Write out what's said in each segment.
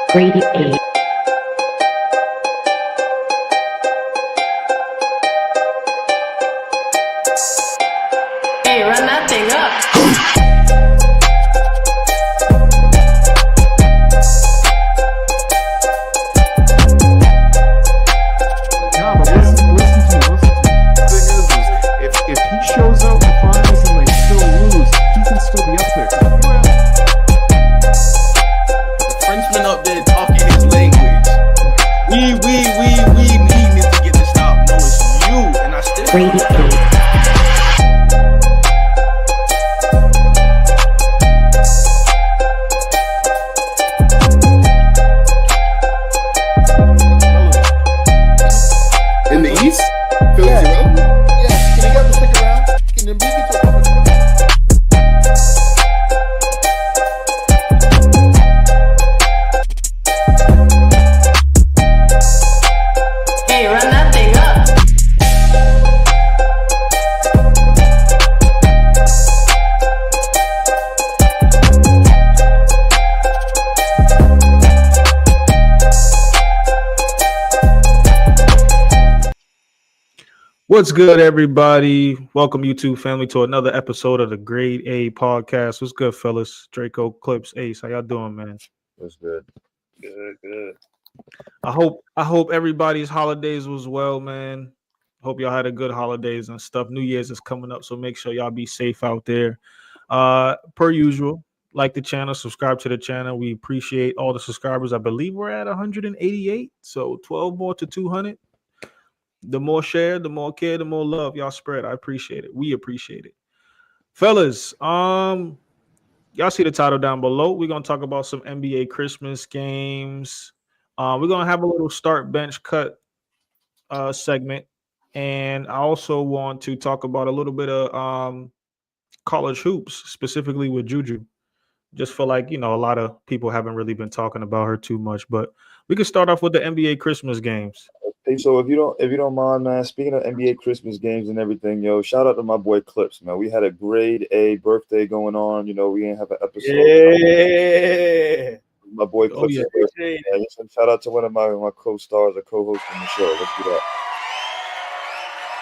Grady A. Hey, run that thing up. No, but listen to me. The thing is if he shows up in the finals and they still lose, he can still be up there. The Frenchman up there talking his language. We need to get this stop. No, it's you, and I still. Grady A. In the East, Philly's irrelevant. Yeah, can you guys stick around? Can you beat me to Hey, run that thing up. What's good, everybody? Welcome, YouTube family, to another episode of the Grade A podcast. What's good, fellas? Draco, Clips, Ace, how y'all doing, man? That's good. Good. I hope everybody's holidays was well, man. Hope y'all had a good holidays and stuff. New Year's is coming up, so make sure y'all be safe out there. Per usual, like the channel, subscribe to the channel. We appreciate all the subscribers. I believe we're at 188, so 12 more to 200. The more share, the more care, the more love y'all spread. I appreciate it. We appreciate it. Fellas, y'all see the title down below. We're going to talk about some NBA Christmas games. We're going to have a little start bench cut segment. And I also want to talk about a little bit of college hoops, specifically with JUJU. Just feel like, a lot of people haven't really been talking about her too much. But we can start off with the NBA Christmas games. Hey, so if you don't mind, man, speaking of NBA Christmas games and everything, shout out to my boy Clips, man. We had a grade A birthday going on. We didn't have an episode. Yeah. My boy Clips. yeah. Birthday, man. Listen, shout out to one of my co-stars or co-hosts on the show. Let's do that.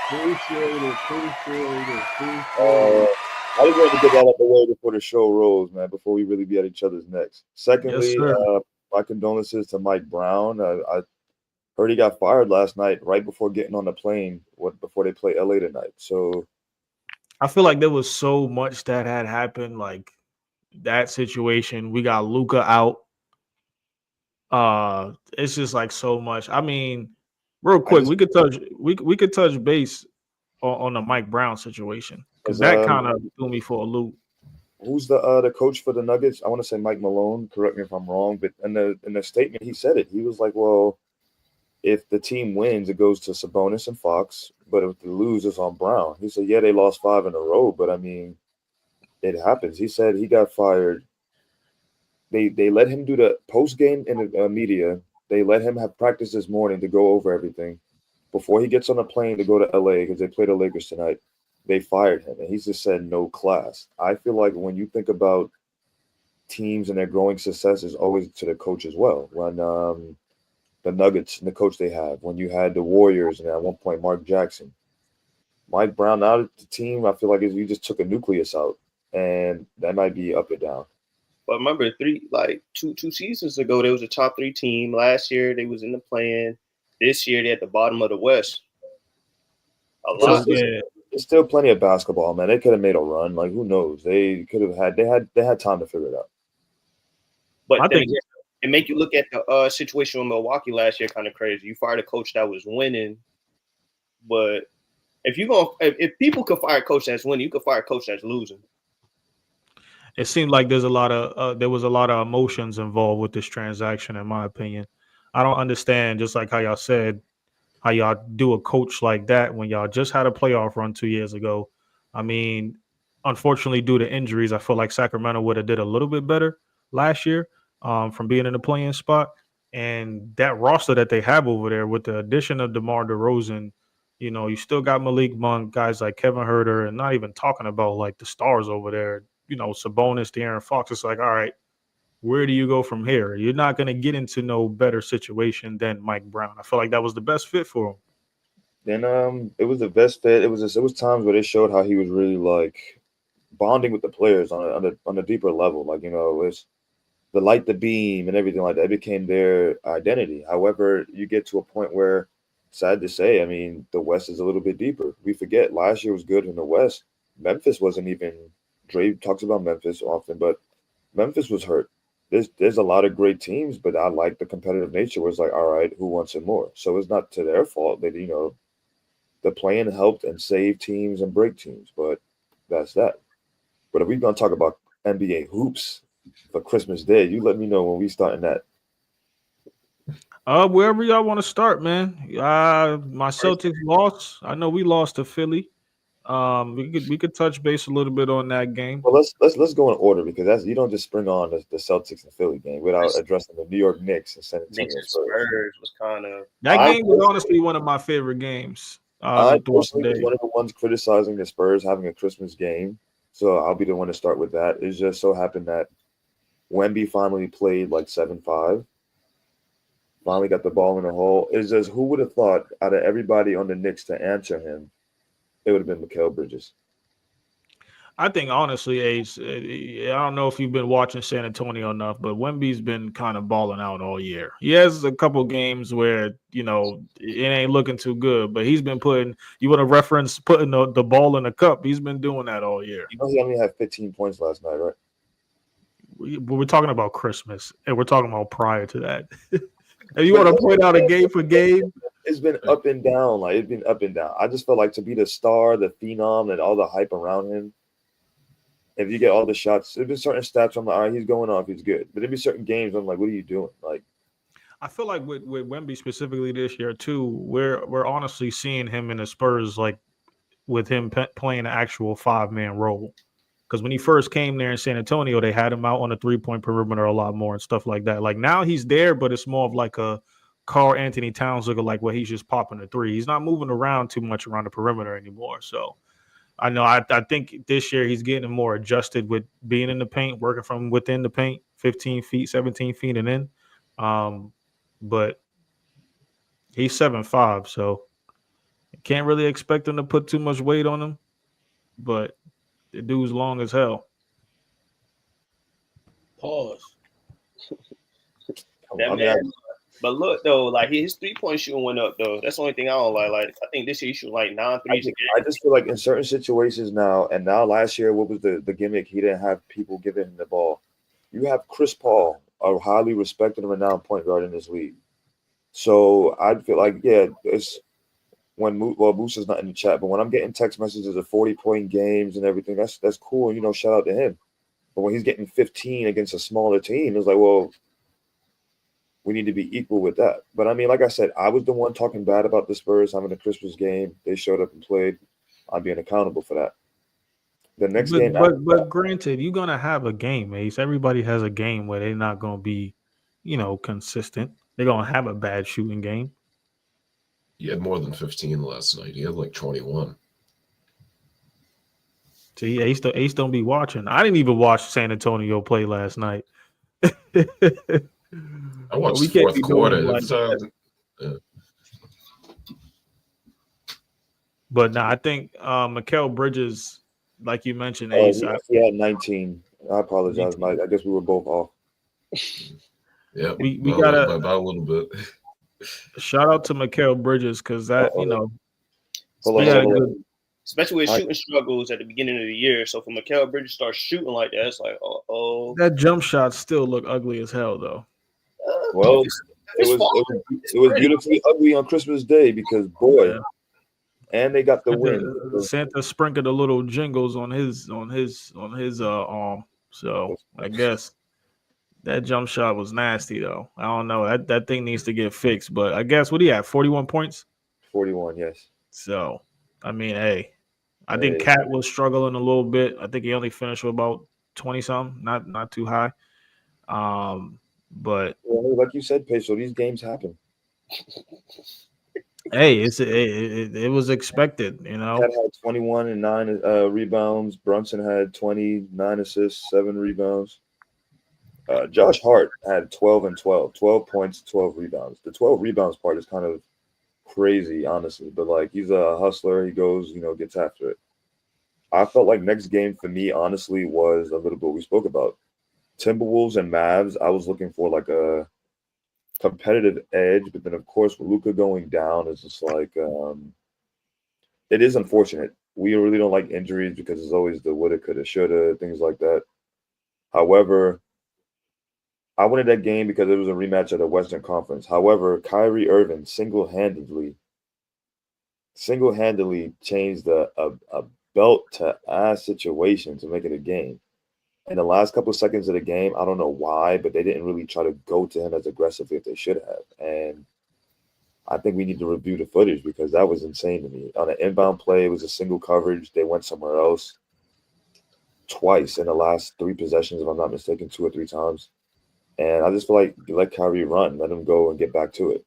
I just wanted to get that out the way before the show rolls, man, before we really be at each other's necks. Secondly, Yes, sir. my condolences to Mike Brown. I heard he got fired last night right before getting on the plane before they play LA tonight. So I feel like there was so much that had happened, like that situation. We got Luca out. It's just like so much. I mean, real quick, we could touch base on the Mike Brown situation because that kind of threw me for a loop. who's the coach for the Nuggets? I want to say Mike Malone. Correct me if I'm wrong, but in the statement he said it. He was like, "Well, if the team wins, it goes to Sabonis and Fox, but if they lose, it's on Brown." He said, "Yeah, they lost 5 in a row, but I mean, it happens." He said he got fired. They let him do the post game in the media. They let him have practice this morning to go over everything before he gets on a plane to go to LA because they play the Lakers tonight. They fired him, and he just said no class. I feel like when you think about teams and their growing success, is always to the coach as well. When the Nuggets and the coach they have, when you had the Warriors and at one point Mark Jackson, Mike Brown out of the team, I feel like you just took a nucleus out, and that might be up or down. But remember, two seasons ago, they was a top 3 team. Last year, they was in the play-in. This year, they're at the bottom of the West. A lot. There's still plenty of basketball, man. They could have made a run. Like, who knows? They could have had. They had time to figure it out. But I then think- again, it make you look at the situation in Milwaukee last year kind of crazy. You fired a coach that was winning, but if people could fire a coach that's winning, you could fire a coach that's losing. It seemed like there was a lot of emotions involved with this transaction, in my opinion. I don't understand, just like how y'all said, how y'all do a coach like that when y'all just had a playoff run 2 years ago. I mean, unfortunately, due to injuries, I feel like Sacramento would have did a little bit better last year from being in the play-in spot. And that roster that they have over there with the addition of DeMar DeRozan, you still got Malik Monk, guys like Kevin Huerter, and not even talking about like the stars over there, Sabonis, De'Aaron Fox. It's like, all right, where do you go from here? You're not going to get into no better situation than Mike Brown. I feel like that was the best fit for him. Then it was the best fit. It was times where they showed how he was really like bonding with the players on a deeper level. Like, you know, it was the light, the beam, and everything like that. It became their identity. However, you get to a point where, sad to say, I mean, the West is a little bit deeper. We forget last year was good in the West. Memphis wasn't even. Dre talks about Memphis often, but Memphis was hurt. There's a lot of great teams, but I like the competitive nature where it's like, all right, who wants it more? So it's not to their fault that, you know, the playing helped and saved teams and break teams, but that's that. But if we're gonna talk about NBA hoops for Christmas Day, you let me know when we starting that. Wherever y'all want to start, man. My Celtics lost. I know we lost to Philly. We could touch base a little bit on that game. Well, let's go in order because you don't just spring on the Celtics and Philly game without addressing the New York Knicks and San Antonio Knicks and Spurs. Spurs was kind of That game was honestly one of my favorite games. I personally was one of the ones criticizing the Spurs having a Christmas game, so I'll be the one to start with that. It just so happened that Wemby finally played like 7-5. Finally got the ball in the hole. It's just, who would have thought out of everybody on the Knicks to answer him, it would have been Mikal Bridges. I think honestly, Ace, I don't know if you've been watching San Antonio enough, but Wemby's been kind of balling out all year. He has a couple games where, you know, it ain't looking too good, but he's been putting – you want to reference putting the ball in the cup. He's been doing that all year. You know, he only had 15 points last night, right? We're talking about Christmas, and we're talking about prior to that. If you want to point out a game for game, it's been up and down. Like, it's been up and down. I just felt like to be the star, the phenom, and all the hype around him, if you get all the shots, there's been certain stats I'm like, all right, he's going off, he's good. But there'd be certain games I'm like, what are you doing? Like, I feel like with Wemby specifically this year too, we're honestly seeing him in the Spurs, like with him playing an actual 5-man role. Because when he first came there in San Antonio, they had him out on the 3-point perimeter a lot more and stuff like that. Like now he's there, but it's more of like a Karl Anthony Towns looking like where he's just popping a three. He's not moving around too much around the perimeter anymore. So I know I think this year he's getting more adjusted with being in the paint, working from within the paint, 15 feet, 17 feet and in. But he's 7'5", so can't really expect him to put too much weight on him. But the dude's long as hell. Pause. But look though, like his 3-point shooting went up though. That's the only thing I don't like. Like I think this year he shoot like 9 threes a game. I just feel like in certain situations now, and now last year, what was the gimmick? He didn't have people giving him the ball. You have Chris Paul, a highly respected and renowned point guard in this league. So I feel like, yeah, it's when Moose is not in the chat, but when I'm getting text messages of 40-point games and everything, that's cool. You know, shout out to him. But when he's getting 15 against a smaller team, it's like, well, we need to be equal with that. But I mean, like I said, I was the one talking bad about the Spurs having a Christmas game. They showed up and played. I'm being accountable for that. The next game, but granted, you're gonna have a game, Ace. Everybody has a game where they're not gonna be, you know, consistent. They're gonna have a bad shooting game. He had more than 15 last night. He had like 21. See, Ace don't be watching. I didn't even watch San Antonio play last night. I watched fourth quarter. But no, I think Mikal Bridges, like you mentioned, Ace. He had 19. I apologize, Mike. I guess we were both off. Yeah, we got about a little bit. Shout out to Mikal Bridges because that especially with shooting struggles at the beginning of the year. So for Mikal Bridges to start shooting like that, it's like, that jump shot still look ugly as hell though. Well, it was beautifully ugly on Christmas Day because boy, and they got the win. Santa sprinkled a little jingles on his arm. So I guess that jump shot was nasty though. I don't know. That thing needs to get fixed. But I guess what he had, 41 points? 41, yes. So I mean, I think Cat was struggling a little bit. I think he only finished with about 20-something, not too high. But like you said, Peso, these games happen. Hey, it was expected, you know. Cat had 21 and 9 rebounds. Brunson had 29 assists, 7 rebounds. Josh Hart had 12 and 12, 12 points, 12 rebounds. The 12 rebounds part is kind of crazy, honestly, but like he's a hustler. He goes, gets after it. I felt like next game for me, honestly, was a little bit what we spoke about. Timberwolves and Mavs. I was looking for like a competitive edge, but then of course with Luka going down, it's just like it is unfortunate. We really don't like injuries because it's always the woulda, coulda, shoulda, things like that. However, I wanted that game because it was a rematch of the Western Conference. However, Kyrie Irving single-handedly changed a belt to ass situation to make it a game. In the last couple of seconds of the game, I don't know why, but they didn't really try to go to him as aggressively as they should have. And I think we need to review the footage because that was insane to me. On an inbound play, it was a single coverage. They went somewhere else twice in the last 3 possessions, if I'm not mistaken, 2 or 3 times. And I just feel like let Kyrie run, let him go and get back to it.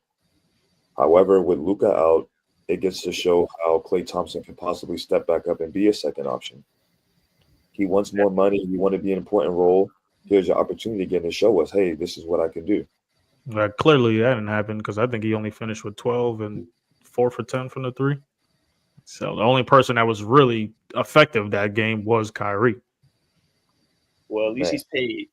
However, with Luka out, it gets to show how Klay Thompson can possibly step back up and be a second option. He wants more money. You want to be an important role. Here's your opportunity again to show us, hey, this is what I can do. Clearly, that didn't happen because I think he only finished with 12 and 4 for 10 from the 3. So the only person that was really effective that game was Kyrie. Well, at least he's paid.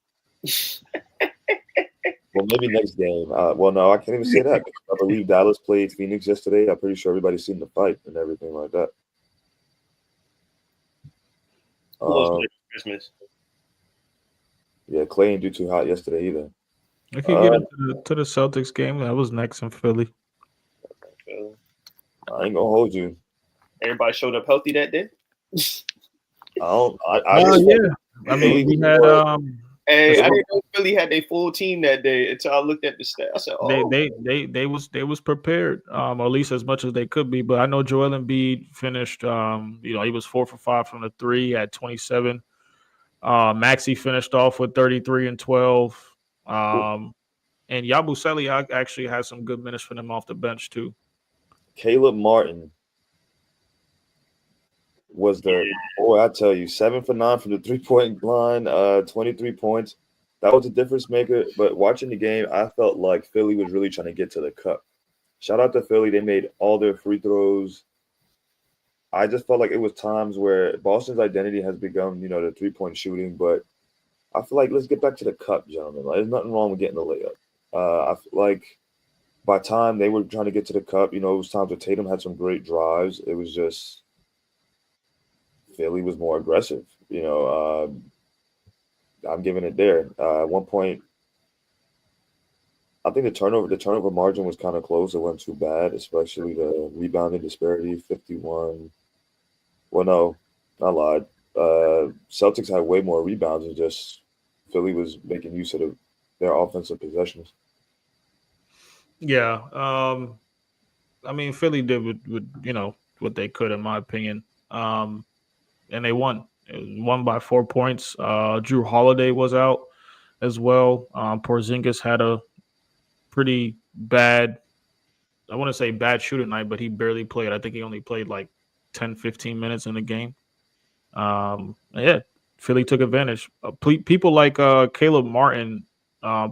Well, maybe next game. Well, no, I can't even say that. I believe Dallas played Phoenix yesterday. I'm pretty sure everybody's seen the fight and everything like that. Who else played for Christmas? Yeah, Klay didn't do too hot yesterday either. I could get into the Celtics game. That was next in Philly. I ain't gonna hold you. Everybody showed up healthy that day. I mean, we had Hey, I didn't know Philly had their full team that day until I looked at the stats. I said, "Oh, they was prepared, or at least as much as they could be." But I know Joel Embiid finished. He was 4 for 5 from the 3 at 27. Maxey finished off with 33 and 12. And Yabusele actually had some good minutes for them off the bench too. Caleb Martin was I tell you, 7 for 9 from the 3-point line, 23 points. That was a difference maker. But watching the game, I felt like Philly was really trying to get to the cup. Shout out to Philly. They made all their free throws. I just felt like it was times where Boston's identity has become, the 3-point shooting. But I feel like let's get back to the cup, gentlemen. Like, there's nothing wrong with getting the layup. I feel like by time they were trying to get to the cup, it was times where Tatum had some great drives. It was just Philly was more aggressive. I'm giving it there. At one point, I think the turnover margin was kind of close. It wasn't too bad, especially the rebounding disparity, 51. Well, no, I lied. Celtics had way more rebounds, and just Philly was making use of their offensive possessions. Yeah, I mean, Philly did what they could, in my opinion, and they won. It won by 4 points. Drew Holiday was out as well. Porzingis had a pretty bad, I want to say bad shooting night, but he barely played. I think he only played like 10, 15 minutes in the game. Philly took advantage. People like Caleb Martin,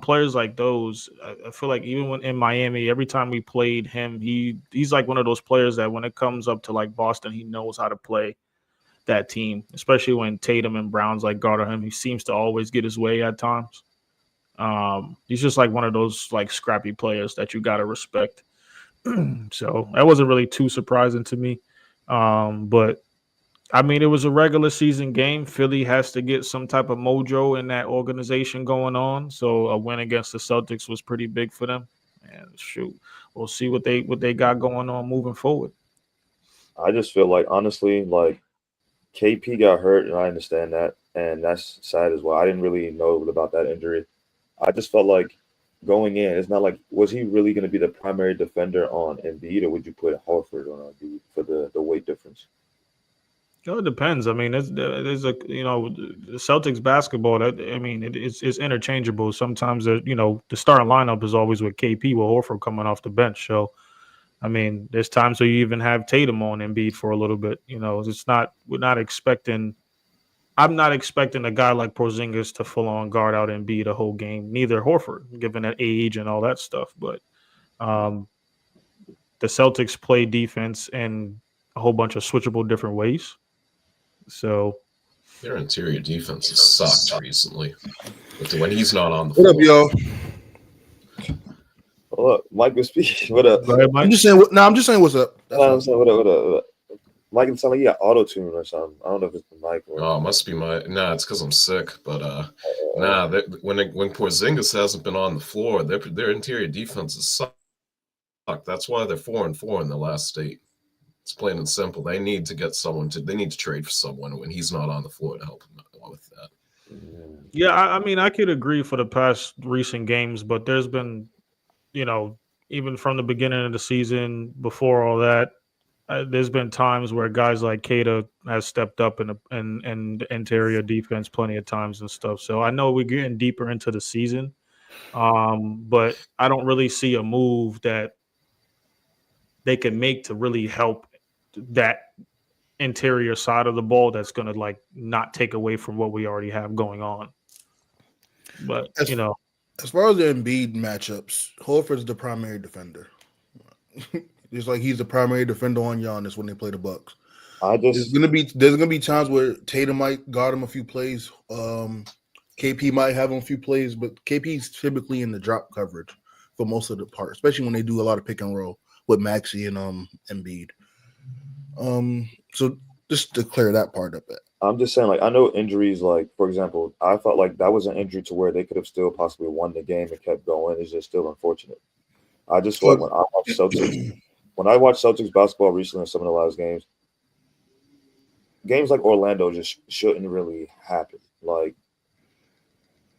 players like those, I feel like even when in Miami, every time we played him, he's like one of those players that when it comes up to like Boston, he knows how to play that team, especially when Tatum and Brown's like guard him. He seems to always get his way at times. He's just like one of those like scrappy players that you got to respect. So that wasn't really too surprising to me. But I mean, it was a regular season game. Philly has to get some type of mojo in that organization going on. So a win against the Celtics was pretty big for them. And shoot, we'll see what they got going on moving forward. I just feel like, honestly, like KP got hurt, and I understand that, and that's sad as well. I didn't really know about that injury. I just felt like going in, it's not like, was he really going to be the primary defender on Embiid, or would you put Horford on Embiid for the weight difference? It depends. I mean, there's the Celtics basketball. It's interchangeable. Sometimes the starting lineup is always with KP, with Horford coming off the bench. So, I mean, there's times where you even have Tatum on Embiid for a little bit. We're not expecting I'm not expecting a guy like Porzingis to full on guard out and be the whole game. Neither Horford, given that age and all that stuff. But the Celtics play defense in a whole bunch of switchable different ways. So Their interior defense has sucked recently. But when he's not on the What up, floor, y'all? Oh, look, Mike was speaking. What up? go ahead, Mike. I'm just saying. I'm just saying. What's up? That's No, all. I'm saying, what up? What up? Mike, it sound like you got auto tune or something. I don't know if it's the mic or. oh, it must be my. Nah, it's because I'm sick. But nah, when Porzingis hasn't been on the floor, their interior defense has sucked. That's why they're 4-4 in the last state. It's plain and simple. They need to get someone to. They need to trade for someone when he's not on the floor to help them out with that. Yeah, I mean, I could agree for the past recent games, but there's been, even from the beginning of the season, before all that, there's been times where guys like Keita has stepped up in the interior defense plenty of times and stuff. So I know we're getting deeper into the season, but I don't really see a move that they can make to really help that interior side of the ball that's going to like not take away from what we already have going on. But As far as the Embiid matchups, Horford's the primary defender. It's like he's the primary defender on Giannis when they play the Bucks. There's gonna be times where Tatum might guard him a few plays. KP might have him a few plays, but KP's typically in the drop coverage for most of the part, especially when they do a lot of pick and roll with Maxey and Embiid. So just to clear that part up. I'm just saying, like, I know injuries, like, for example, I felt like that was an injury to where they could have still possibly won the game and kept going. It's just still unfortunate. I just feel like when I watch Celtics basketball recently in some of the last games like Orlando just shouldn't really happen. Like,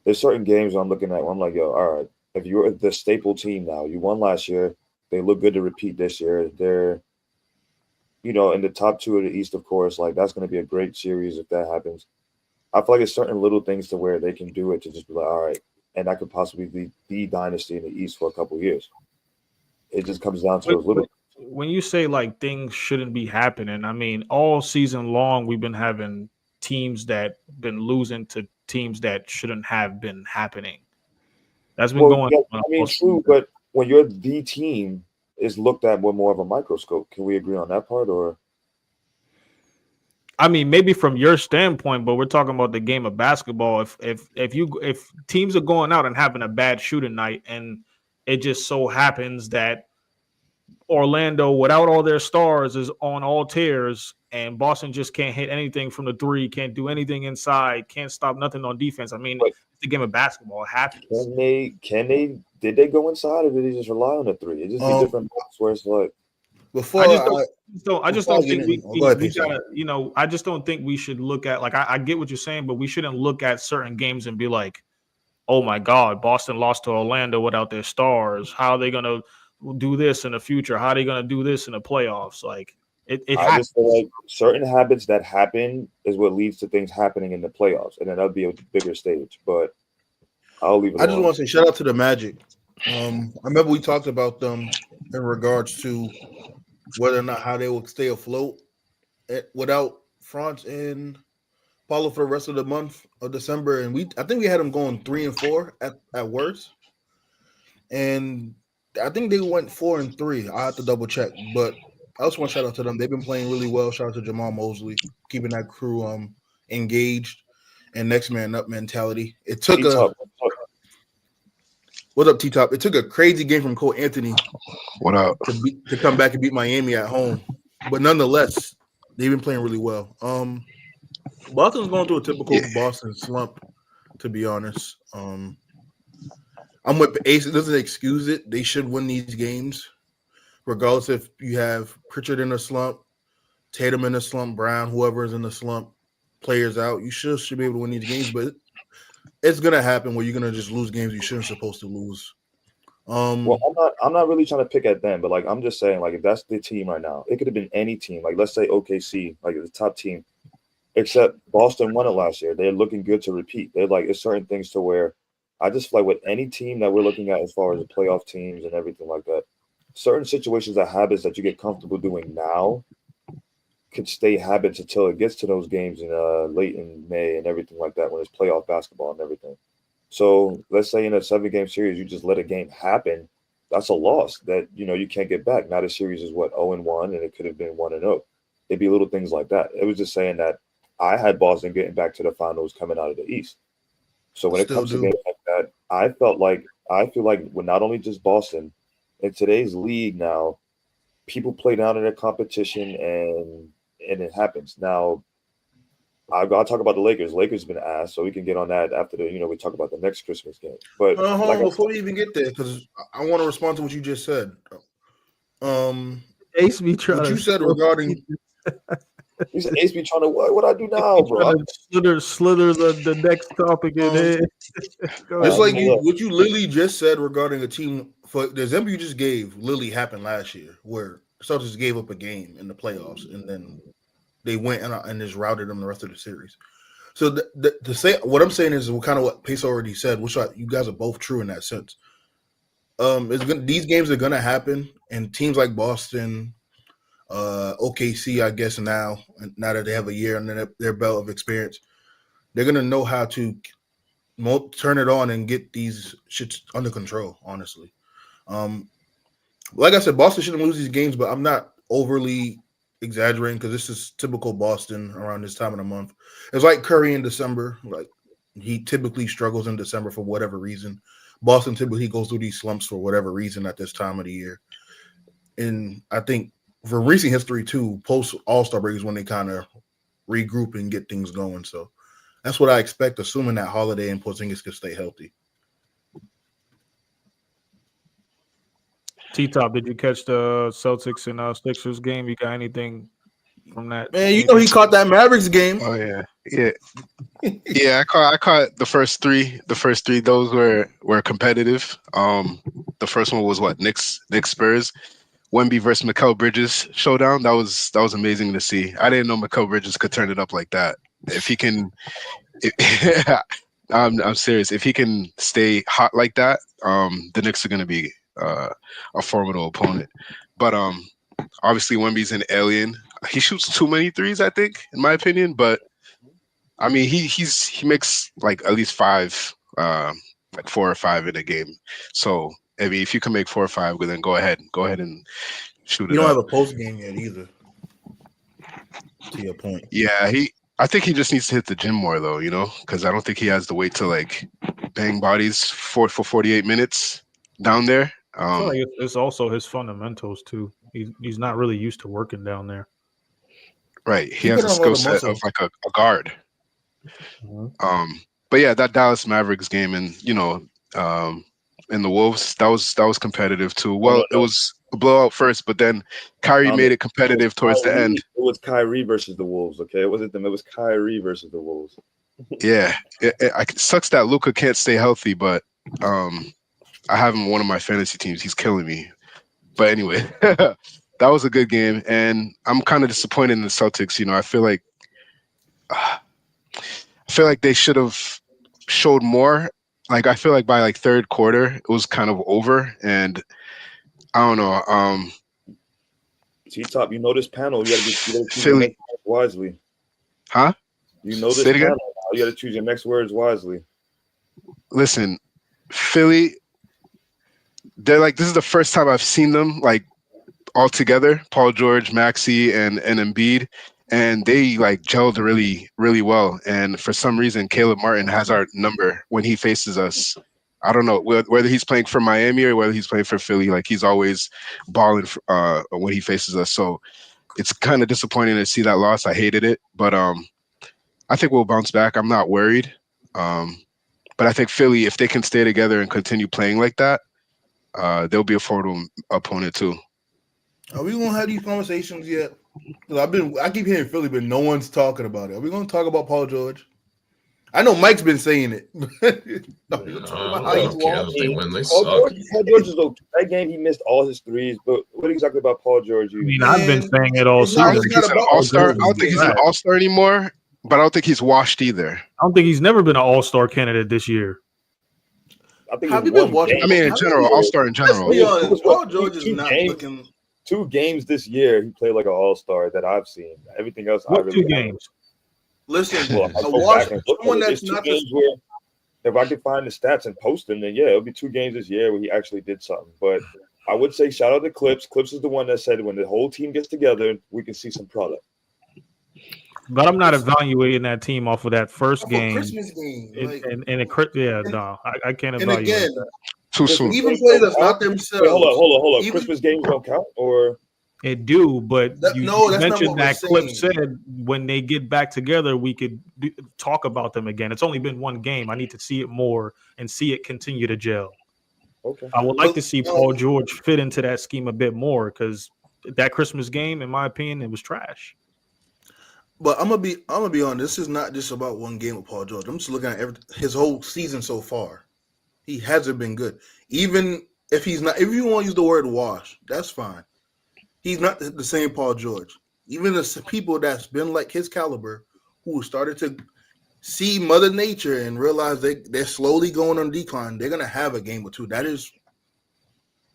there's certain games I'm looking at where I'm like, yo, all right, if you're the staple team now, you won last year, they look good to repeat this year. They're in the top two of the East, of course, like that's going to be a great series if that happens. I feel like it's certain little things to where they can do it to just be like, all right, and that could possibly be the dynasty in the East for a couple of years. It just comes down to those little. When you say like things shouldn't be happening, I mean all season long we've been having teams that been losing to teams that shouldn't have been happening. That's been going on. I mean, true, but when you're the team, is looked at with more of a microscope. Can we agree on that part? Or I mean, maybe from your standpoint, but we're talking about the game of basketball. If teams are going out and having a bad shooting night, and it just so happens that Orlando, without all their stars, is on all tears, and Boston just can't hit anything from the three, can't do anything inside, can't stop nothing on defense. I mean, it's the game of basketball. It happens. Did they go inside, or did they just rely on the three? It just be different parts where it's like. I just don't think we gotta, I just don't think we should look at, like, I get what you're saying, but we shouldn't look at certain games and be like, oh my God, Boston lost to Orlando without their stars. How are they gonna do this in the future? How are they gonna do this in the playoffs? Like it I just feel like certain habits that happen is what leads to things happening in the playoffs, and then that'll be a bigger stage. But I'll leave it. I just want to say shout out to the Magic. I remember we talked about them in regards to whether or not how they would stay afloat without Franz and Paulo for the rest of the month of December, and I think we had them going 3-4 at worst, and I think they went 4-3. I have to double check, but I just want to shout out to them. They've been playing really well. Shout out to Jamal Mosley, keeping that crew engaged and next man up mentality. It took What up, T-Top? It took a crazy game from Cole Anthony. What up? To come back and beat Miami at home. But nonetheless, they've been playing really well. Boston's going through a typical Boston slump, to be honest. I'm with Ace. It doesn't excuse it. They should win these games, regardless if you have Pritchard in a slump, Tatum in a slump, Brown, whoever is in the slump, players out. You should be able to win these games, but it's gonna happen where you're gonna just lose games you shouldn't supposed to lose. Well, I'm not really trying to pick at them, but like I'm just saying, like if that's the team right now, it could have been any team. Like let's say OKC, like the top team, except Boston won it last year. They're looking good to repeat. They're like it's certain things to where I just feel like with any team that we're looking at as far as the playoff teams and everything like that, certain situations are habits that you get comfortable doing now could stay habits until it gets to those games in late in May and everything like that when it's playoff basketball and everything. So let's say in a 7-game series you just let a game happen, that's a loss that you can't get back. Now the series is 0-1, and it could have been 1-0. It'd be little things like that. It was just saying that I had Boston getting back to the finals coming out of the East. So when it comes to games like that, I feel like with not only just Boston, in today's league now, people play down in their competition and it happens. Now, I'll talk about the Lakers. Lakers have been asked, so we can get on that after we talk about the next Christmas game. But hold on, before we even get there, because I want to respond to what you just said. Ace be trying what you said regarding. You said Ace be trying to what I do now, bro? Slither the next topic in here. Just like what you literally just said regarding a team for the example you just gave, literally happened last year where Celtics gave up a game in the playoffs and then they went and just routed them the rest of the series. So to say what I'm saying is kind of what Pace already said, which you guys are both true in that sense. These games are gonna happen, and teams like Boston, OKC, I guess now that they have a year under their belt of experience, they're gonna know how to turn it on and get these shits under control. Honestly, like I said, Boston shouldn't lose these games, but I'm not overly exaggerating because this is typical Boston around this time of the month. It's like Curry in December. Like he typically struggles in December for whatever reason. Boston typically goes through these slumps for whatever reason at this time of the year. And I think for recent history too, post All-Star break is when they kind of regroup and get things going. So that's what I expect, assuming that Holiday and Porzingis can stay healthy. T-Top, did you catch the Celtics and Sixers game? You got anything from that? Man, he caught that Mavericks game. Oh yeah. I caught the first three. Those were competitive. The first one was Knicks Spurs, Wemby versus Mikal Bridges showdown. That was amazing to see. I didn't know Mikal Bridges could turn it up like that. If he can, I'm serious. If he can stay hot like that, the Knicks are going to be a formidable opponent. But obviously Wemby's an alien. He shoots too many threes, I think, in my opinion. But I mean, he makes like at least 5, like 4 or 5 in a game. So I mean, if you can make 4 or 5, then go ahead and shoot it. You don't up. have a post game yet either. To your point. Yeah, I think he just needs to hit the gym more though, because I don't think he has the weight to like bang bodies for 48 minutes down there. I feel like it's also his fundamentals too. He's not really used to working down there. Right. He has a skill set of like a guard. Mm-hmm. But yeah, that Dallas Mavericks game and and the Wolves, that was competitive too. Well, it was a blowout first, but then Kyrie made it competitive towards the end. It was Kyrie versus the Wolves, okay? It wasn't them. It was Kyrie versus the Wolves. Yeah. It sucks that Luka can't stay healthy, but I have him on one of my fantasy teams. He's killing me. But anyway, that was a good game, and I'm kind of disappointed in the Celtics. I feel like they should have showed more. Like I feel like by like third quarter, it was kind of over, and I don't know. T-Top, you know this panel. You got to choose Philly. your next words wisely. Huh? You know this Say it again? panel. You got to choose your next words wisely. Listen, Philly. They're like, this is the first time I've seen them like all together, Paul George, Maxey, and Embiid, and they like gelled really, really well. And for some reason, Caleb Martin has our number when he faces us. I don't know whether he's playing for Miami or whether he's playing for Philly. Like he's always balling when he faces us. So it's kind of disappointing to see that loss. I hated it, but I think we'll bounce back. I'm not worried. But I think Philly, if they can stay together and continue playing like that, they'll be a formidable opponent too. Are we gonna have these conversations yet? I keep hearing Philly, but no one's talking about it. Are we gonna talk about Paul George? I know Mike's been saying it. Paul George is okay. That game he missed all his threes, but what exactly about Paul George? I've been saying it all season. I don't think he's an all-star. I don't think he's an all-star anymore, but I don't think he's washed either. I don't think he's never been an all-star candidate this year. I think have you been watching? I mean, in general, all-star in general. Let's be honest, Paul George is not looking. 2 games this year he played like an all-star that I've seen. Everything else, I What really 2 games? Listen, Well, I I go watched back and look at someone it. that's There's 2 not the games where if I could find the stats and post them, then yeah, it'll be 2 games this year where he actually did something. But I would say shout out to Clips. Clips is the one that said when the whole team gets together, we can see some product. But I'm not evaluating that team off of that first for game. Christmas game. Like, No, I can't and evaluate again, that. Too soon. even players that's not themselves. Wait, hold on. Even- Christmas games don't count, or It do, but you that's not mentioned what we're that Clip saying. said when they get back together, we could talk about them again. It's only been 1 game. I need to see it more and see it continue to gel. okay. I would like to see Paul George fit into that scheme a bit more because that Christmas game, in my opinion, it was trash. But I'm gonna be honest. This is not just about 1 game with Paul George. I'm just looking at his whole season so far. He hasn't been good. Even if he's not, if you want to use the word wash, that's fine. He's not the same Paul George. Even the people that's been like his caliber, who started to see Mother Nature and realize they're slowly going on decline, they're gonna have a game or 2.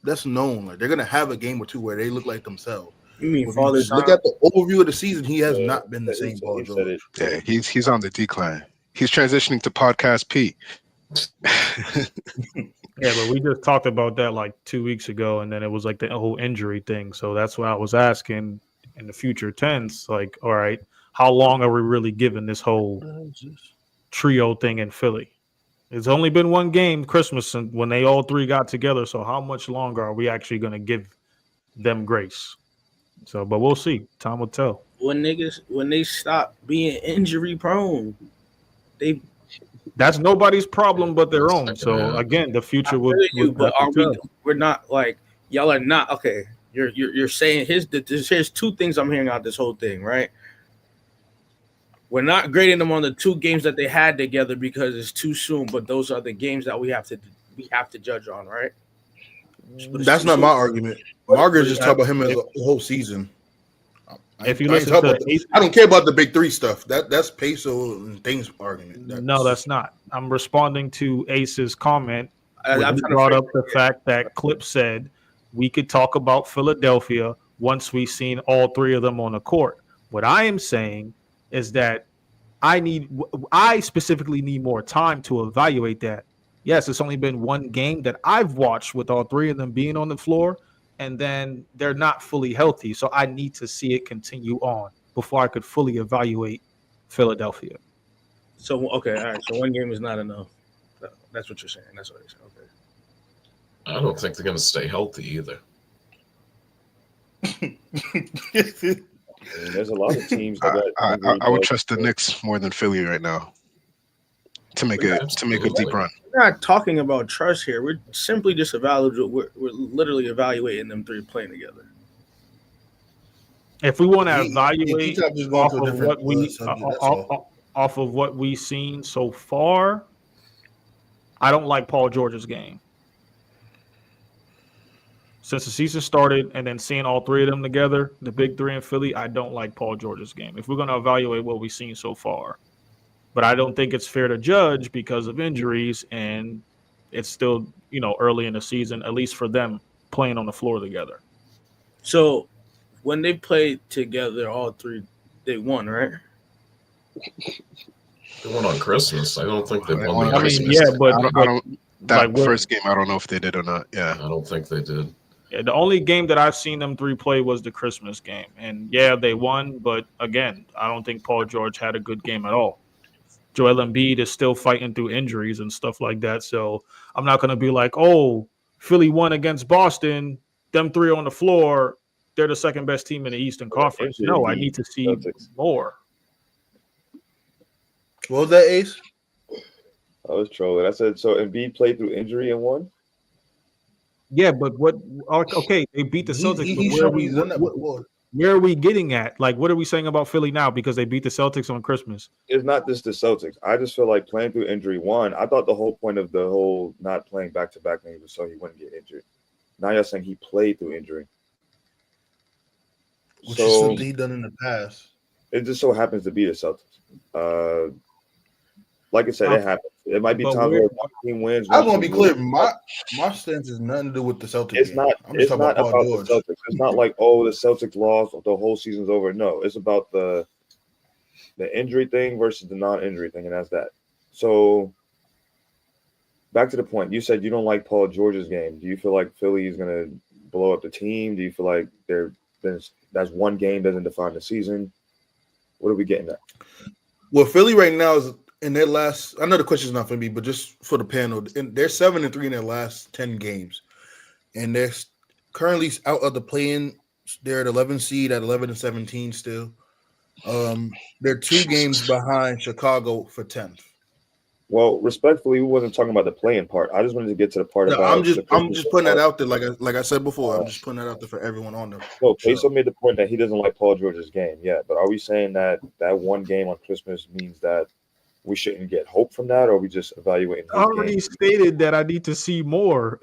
That's known. Like, they're gonna have a game or 2 where they look like themselves. You mean If father just look time? at the overview of the season, he has not been the same He Paul said George. it. Yeah, he's on the decline. He's transitioning to podcast P. Yeah, but we just talked about that like 2 weeks ago, and then it was like the whole injury thing. So that's why I was asking in the future tense, like, all right, how long are we really giving this whole trio thing in Philly? It's only been 1 game, Christmas, and when they all 3 got together. So how much longer are we actually going to give them grace? So, but we'll see. Time will tell. When they stop being injury prone, That's nobody's problem but their own. So again, the future would. But we're not like y'all are not okay. You're saying here's 2 things I'm hearing out this whole thing, right? We're not grading them on the 2 games that they had together because it's too soon, but those are the games that we have to judge on, right? That's not my argument. Margaret just talk about him as a whole season. If you listen to I don't care about the big 3 stuff. That's Peso and things argument. No, that's not. I'm responding to Ace's comment. I'm He brought up the fact that Clip said we could talk about Philadelphia once we've seen all 3 of them on the court. What I am saying is that I specifically need more time to evaluate that. Yes, it's only been 1 game that I've watched with all 3 of them being on the floor, and then they're not fully healthy. So I need to see it continue on before I could fully evaluate Philadelphia. So, okay, all right. So 1 game is not enough. That's what you're saying. That's what you're saying. Okay. I don't think they're going to stay healthy either. There's a lot of teams that I would trust the Knicks more than Philly right now to make a deep run. We're not talking about trust here. We're simply just evaluating. We're literally evaluating them 3 playing together. If we want to evaluate off off of what we've seen so far, I don't like Paul George's game. Since the season started and then seeing all 3 of them together, the big 3 in Philly, I don't like Paul George's game. If we're going to evaluate what we've seen so far. But I don't think it's fair to judge because of injuries, and it's still, early in the season, at least for them playing on the floor together. So when they played together, all 3, they won, right? They won on Christmas. I don't think they won on on Christmas. Christmas. Yeah, but I don't that like, first game, I don't know if they did or not. Yeah. I don't think they did. Yeah, the only game that I've seen them 3 play was the Christmas game. And yeah, they won, but again, I don't think Paul George had a good game at all. Joel Embiid is still fighting through injuries and stuff like that. So I'm not going to be like, oh, Philly won against Boston. Them 3 on the floor, they're the second best team in the Eastern Conference. No, I need to see more. What was that, Ace? I was trolling. I said, so Embiid played through injury and won? Yeah, but what? Okay, they beat the Celtics. Where are we getting at? Like, what are we saying about Philly now because they beat the Celtics on Christmas? It's not just the Celtics. I just feel like playing through injury, I thought the whole point of the whole not playing back-to-back thing was so he wouldn't get injured. Now you're saying he played through injury. Which is something he done in the past. It just so happens to be the Celtics. Like I said, it happened It might be But times where- where one team wins. I one want to be team clear. loses. My stance is nothing to do with the Celtics. It's game. not. I'm just It's talking not about about Paul the George. Celtics. It's not like, oh, the Celtics lost, the whole season's over. No, it's about the injury thing versus the non-injury thing, and that's that. So back to the point. You said you don't like Paul George's game. Do you feel like Philly is going to blow up the team? Do you feel like that's one game doesn't define the season? What are we getting at? Well, Philly right now is in their last. I know the question is not for me, but just for the panel, they're 7-3 in their last 10 games, and they're currently out of the play-in. They're at 11 seed at 11-17 still. They're 2 games behind Chicago for 10th. Well, respectfully, we wasn't talking about the playing part. I just wanted to get to the part No, about. I'm just putting that out there, like I said before. I'm Uh, just putting that out there for everyone on the So show. Peso made the point that he doesn't like Paul George's game. Yeah, but are we saying that one game on Christmas means that we shouldn't get hope from that, or are we just evaluating his I already game? stated that I need to see more.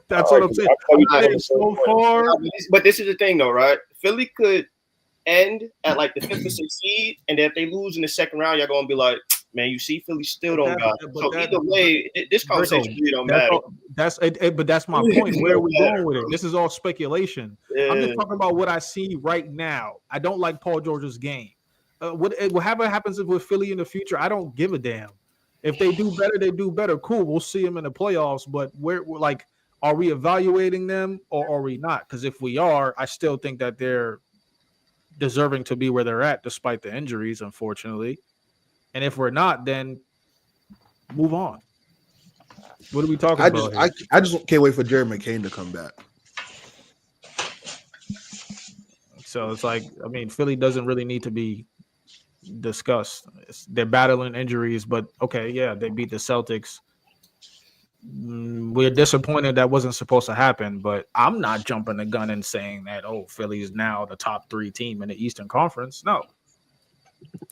That's All what right, I'm 'cause saying. I thought we I'm were saying on the same so point. far. But this is the thing, though, right? Philly could end at like the 5th or 6th seed, and then if they lose in the second round, y'all gonna be like, man, you see, Philly still don't got it. So either way, this conversation really don't matter. But that's my point. Where are we going with it? This is all speculation. I'm just talking about what I see right now. I don't like Paul George's game. Whatever happens with Philly in the future, I don't give a damn. If they do better, they do better. Cool, we'll see them in the playoffs. But we're like, are we evaluating them or are we not? Because if we are, I still think that they're deserving to be where they're at, despite the injuries, unfortunately. And if we're not, then move on. What are we talking about here? I just can't wait for Jerry McCain to come back. So it's like, I mean, Philly doesn't really need to be discussed. They're battling injuries, but okay, yeah, they beat the Celtics. We're disappointed that wasn't supposed to happen, but I'm not jumping the gun and saying that, oh, Philly is now the top 3 team in the Eastern Conference. No.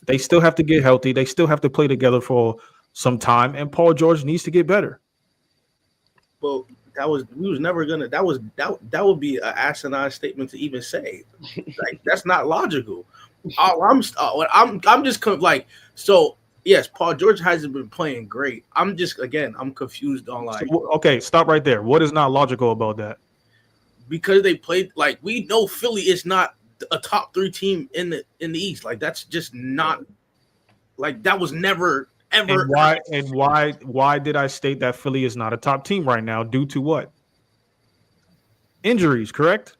They still have to get healthy. They still have to play together for some time, and Paul George needs to get better. Well, that would be an asinine statement to even say. Like, that's not logical. I'm just like, so yes, Paul George hasn't been playing great. I'm confused on like. So, okay, stop right there. What is not logical about that? Because they played, like, we know Philly is not a top 3 team in the East. Like, that's just not, like, that was never ever. And why did I state that Philly is not a top team right now? Due to what? Injuries, correct?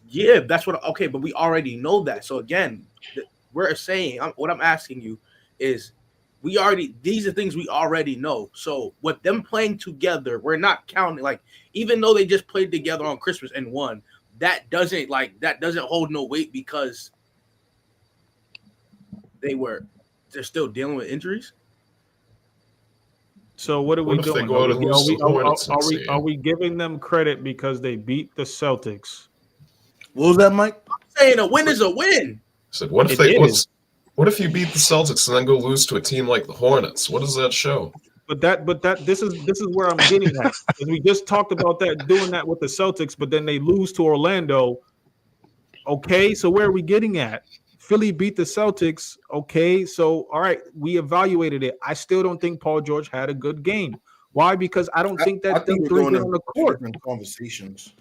Yeah, that's what. Okay, but we already know that. So again, we're saying, what I'm asking you is, these are things we already know. So with them playing together, we're not counting. Like, even though they just played together on Christmas and won, that doesn't hold no weight because they're still dealing with injuries. So what are we What if they doing? go out and lose to the Hornets and see? Are we giving them credit because they beat the Celtics? What was that, Mike? I'm saying a win is a win. I said, what if what if you beat the Celtics and then go lose to a team like the Hornets? What does that show? But this is where I'm getting at. And we just talked about that, doing that with the Celtics, but then they lose to Orlando. Okay, so where are we getting at? Philly beat the Celtics. Okay, so all right, we evaluated it. I still don't think Paul George had a good game. Why? Because I don't think that them three get on the court. Different conversations.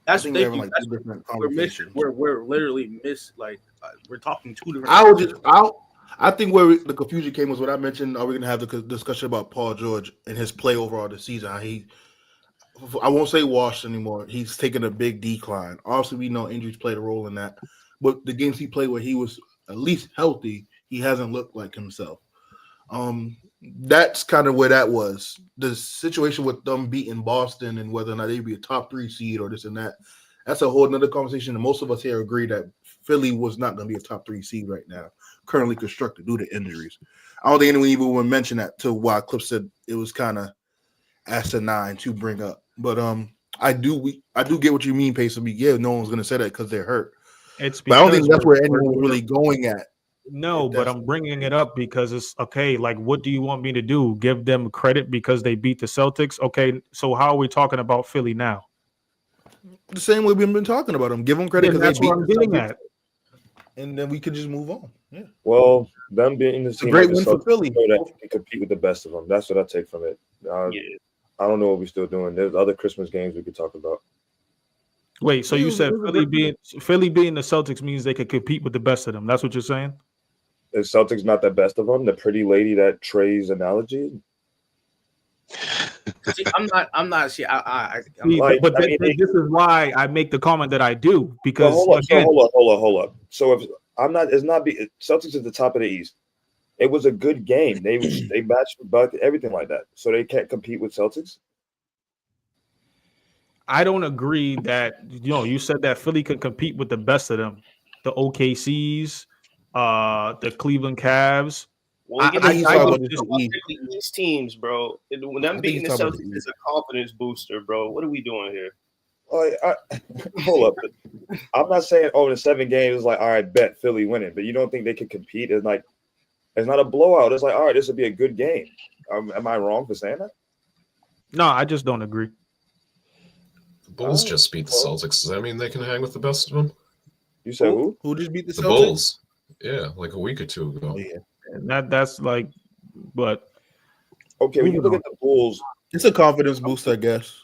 That's I think we're having like 2 different conversations. We're literally we're talking 2 different. I think where the confusion came was what I mentioned. Are we going to have the discussion about Paul George and his play overall this season? I won't say washed anymore. He's taken a big decline. Obviously, we know injuries played a role in that. But the games he played where he was at least healthy, he hasn't looked like himself. That's kind of where that was. The situation with them beating Boston and whether or not they'd be a top 3 seed or this and that, that's a whole nother conversation. And most of us here agree that Philly was not going to be a top 3 seed right now, currently constructed due to injuries. I don't think anyone even would mention that to why Cliff said it was kind of asinine to bring up. But I do get what you mean, Pace. Yeah, no one's going to say that because they're hurt. But I don't think that's where anyone was really going at. No, but I'm bringing it up because it's okay. Like, what do you want me to do? Give them credit because they beat the Celtics? Okay, so how are we talking about Philly now? The same way we've been talking about them. Give them credit because that's they beat what I'm the getting Celtics. at. and then we could just move on. Yeah. Well, them being the It's a team, great like the win for Celtics, Philly. show that you can compete with the best of them. That's what I take from it. Yeah. I don't know what we're still doing. There's other Christmas games we could talk about. Wait, so Yeah, you it said was a Philly great- being the Celtics means they could compete with the best of them. That's what you're saying? The Celtics not the best of them. The pretty lady that Trey's analogy. See, I'm not. See, I'm See, Like, but I mean, this is why I make the comment that I do Well, because hold up. So if I'm not, it's not be Celtics at the top of the East. It was a good game. They matched Buck, everything like that. So they can't compete with Celtics. I don't agree that you said that Philly could compete with the best of them, the OKCs, the Cleveland Cavs. Well, I think he's talking about the East teams, bro. When them beating the Celtics is a confidence booster, bro. What are we doing here? Hold up. I'm not saying the 7 games is like, all right, bet Philly winning, but you don't think they could compete? It's like, it's not a blowout. It's like, all right, this would be a good game. Am I wrong for saying that? No, I just don't agree. The Bulls just beat the Celtics. Does that mean they can hang with the best of them? You said who? Who just beat the The Celtics? Bulls. Yeah, like a week or two ago. Oh, yeah. And that's like, but okay, when you look at the Bulls, it's a confidence boost, I guess.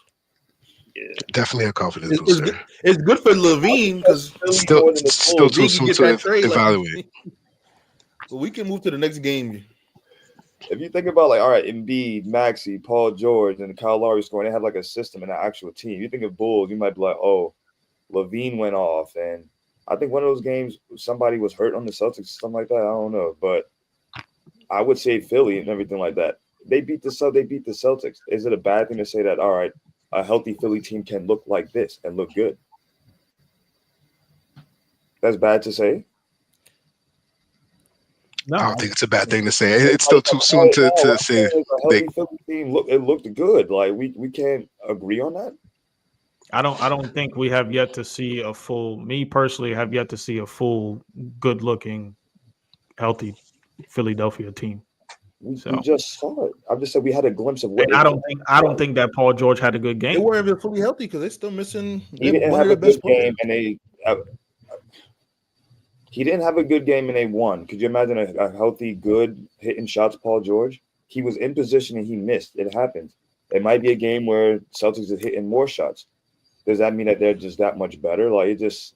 Yeah, definitely a confidence booster. It's good for Levine because Still too soon to evaluate. So we can move to the next game. if you think about like, all right, Embiid, Maxey, Paul George, and Kyle Lowry scoring, they have like a system and an actual team. You think of Bulls, you might be like, oh, Levine went off, and I think one of those games somebody was hurt on the Celtics, something like that. I don't know, but I would say Philly and everything like that. They beat the Celtics. Is it a bad thing to say that? All right, a healthy Philly team can look like this and look good. That's bad to say. no, I don't think it's a bad thing to say. It's still too soon to say. A healthy Philly team looked good. Like we can't agree on that. I don't think we have yet to see a full. Me personally, have yet to see a full, good-looking, healthy Philadelphia team. We just saw it. I just said we had a glimpse of what. And I don't think that Paul George had a good game. They weren't even fully healthy because they're still missing. He didn't have a good game, and he didn't have a good game, and they won. Could you imagine a healthy, good hitting shots, Paul George? He was in position and he missed. It happens. It might be a game where Celtics is hitting more shots. Does that mean that they're just that much better? Like it was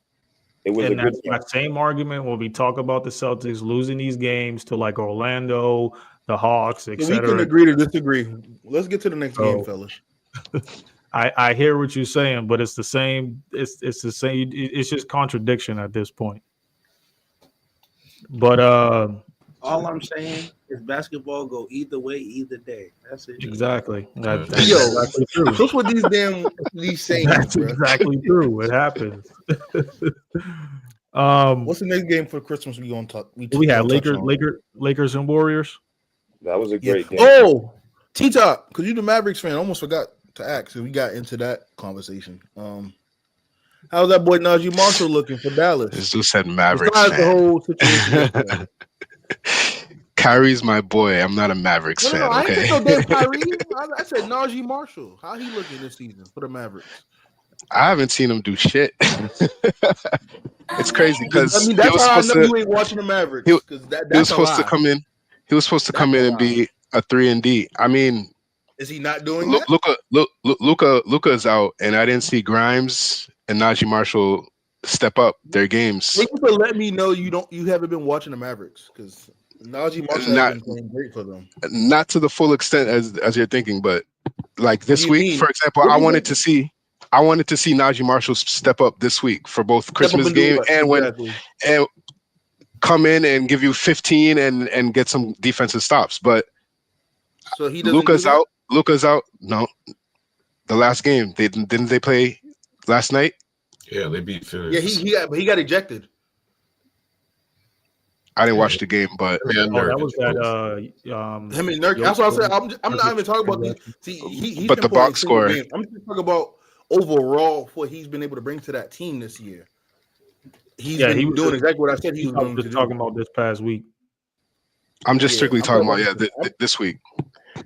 and a good that's game. that same argument when we talk about the Celtics losing these games to like Orlando, the Hawks, etc. We can agree to disagree. Let's get to the next game, fellas. I hear what you're saying, but it's the same. It's the same. It's just contradiction at this point. But all I'm saying is basketball go either way, either day. That's it. Exactly. That's exactly true. What's with these sayings? That's exactly true. It happens. What's the next game for Christmas? We gonna talk. We had Lakers and Warriors. That was a great game. Oh, T-Top, because you're the Mavericks fan. I almost forgot to ask. So we got into that conversation. How's that boy Najee Marshall looking for Dallas? This dude said Mavericks Besides fan. the whole situation. Kyrie's my boy. I'm not a Mavericks fan. I Okay. ain't no damn Kyrie. I said Najee Marshall. How he looking this season for the Mavericks? I haven't seen him do shit. It's crazy because that's how I know you ain't watching the Mavericks. He was supposed to come in. He was supposed to come in and be a 3-and-D. I mean, is he not doing that? Luka is out, and I didn't see Grimes and Najee Marshall step up their games. Thank you for letting me know you haven't been watching the Mavericks because Najee Marshall has been playing great for them. Not to the full extent as you're thinking, but like this week, for example, I wanted to see Najee Marshall step up this week for both Christmas game and come in and give you 15 and get some defensive stops. But so Luka's out. Luka's out. No, the last game didn't they play last night? Yeah, they beat Phoenix. Yeah, he got ejected. I didn't watch the game, but that was that. Him and Nurk. That's what I said. I'm not even talking about these. See, but the box score. I'm just talking about overall what he's been able to bring to that team this year. He was doing exactly what I said he was going to do. Talking about this past week. I'm just strictly talking about this week.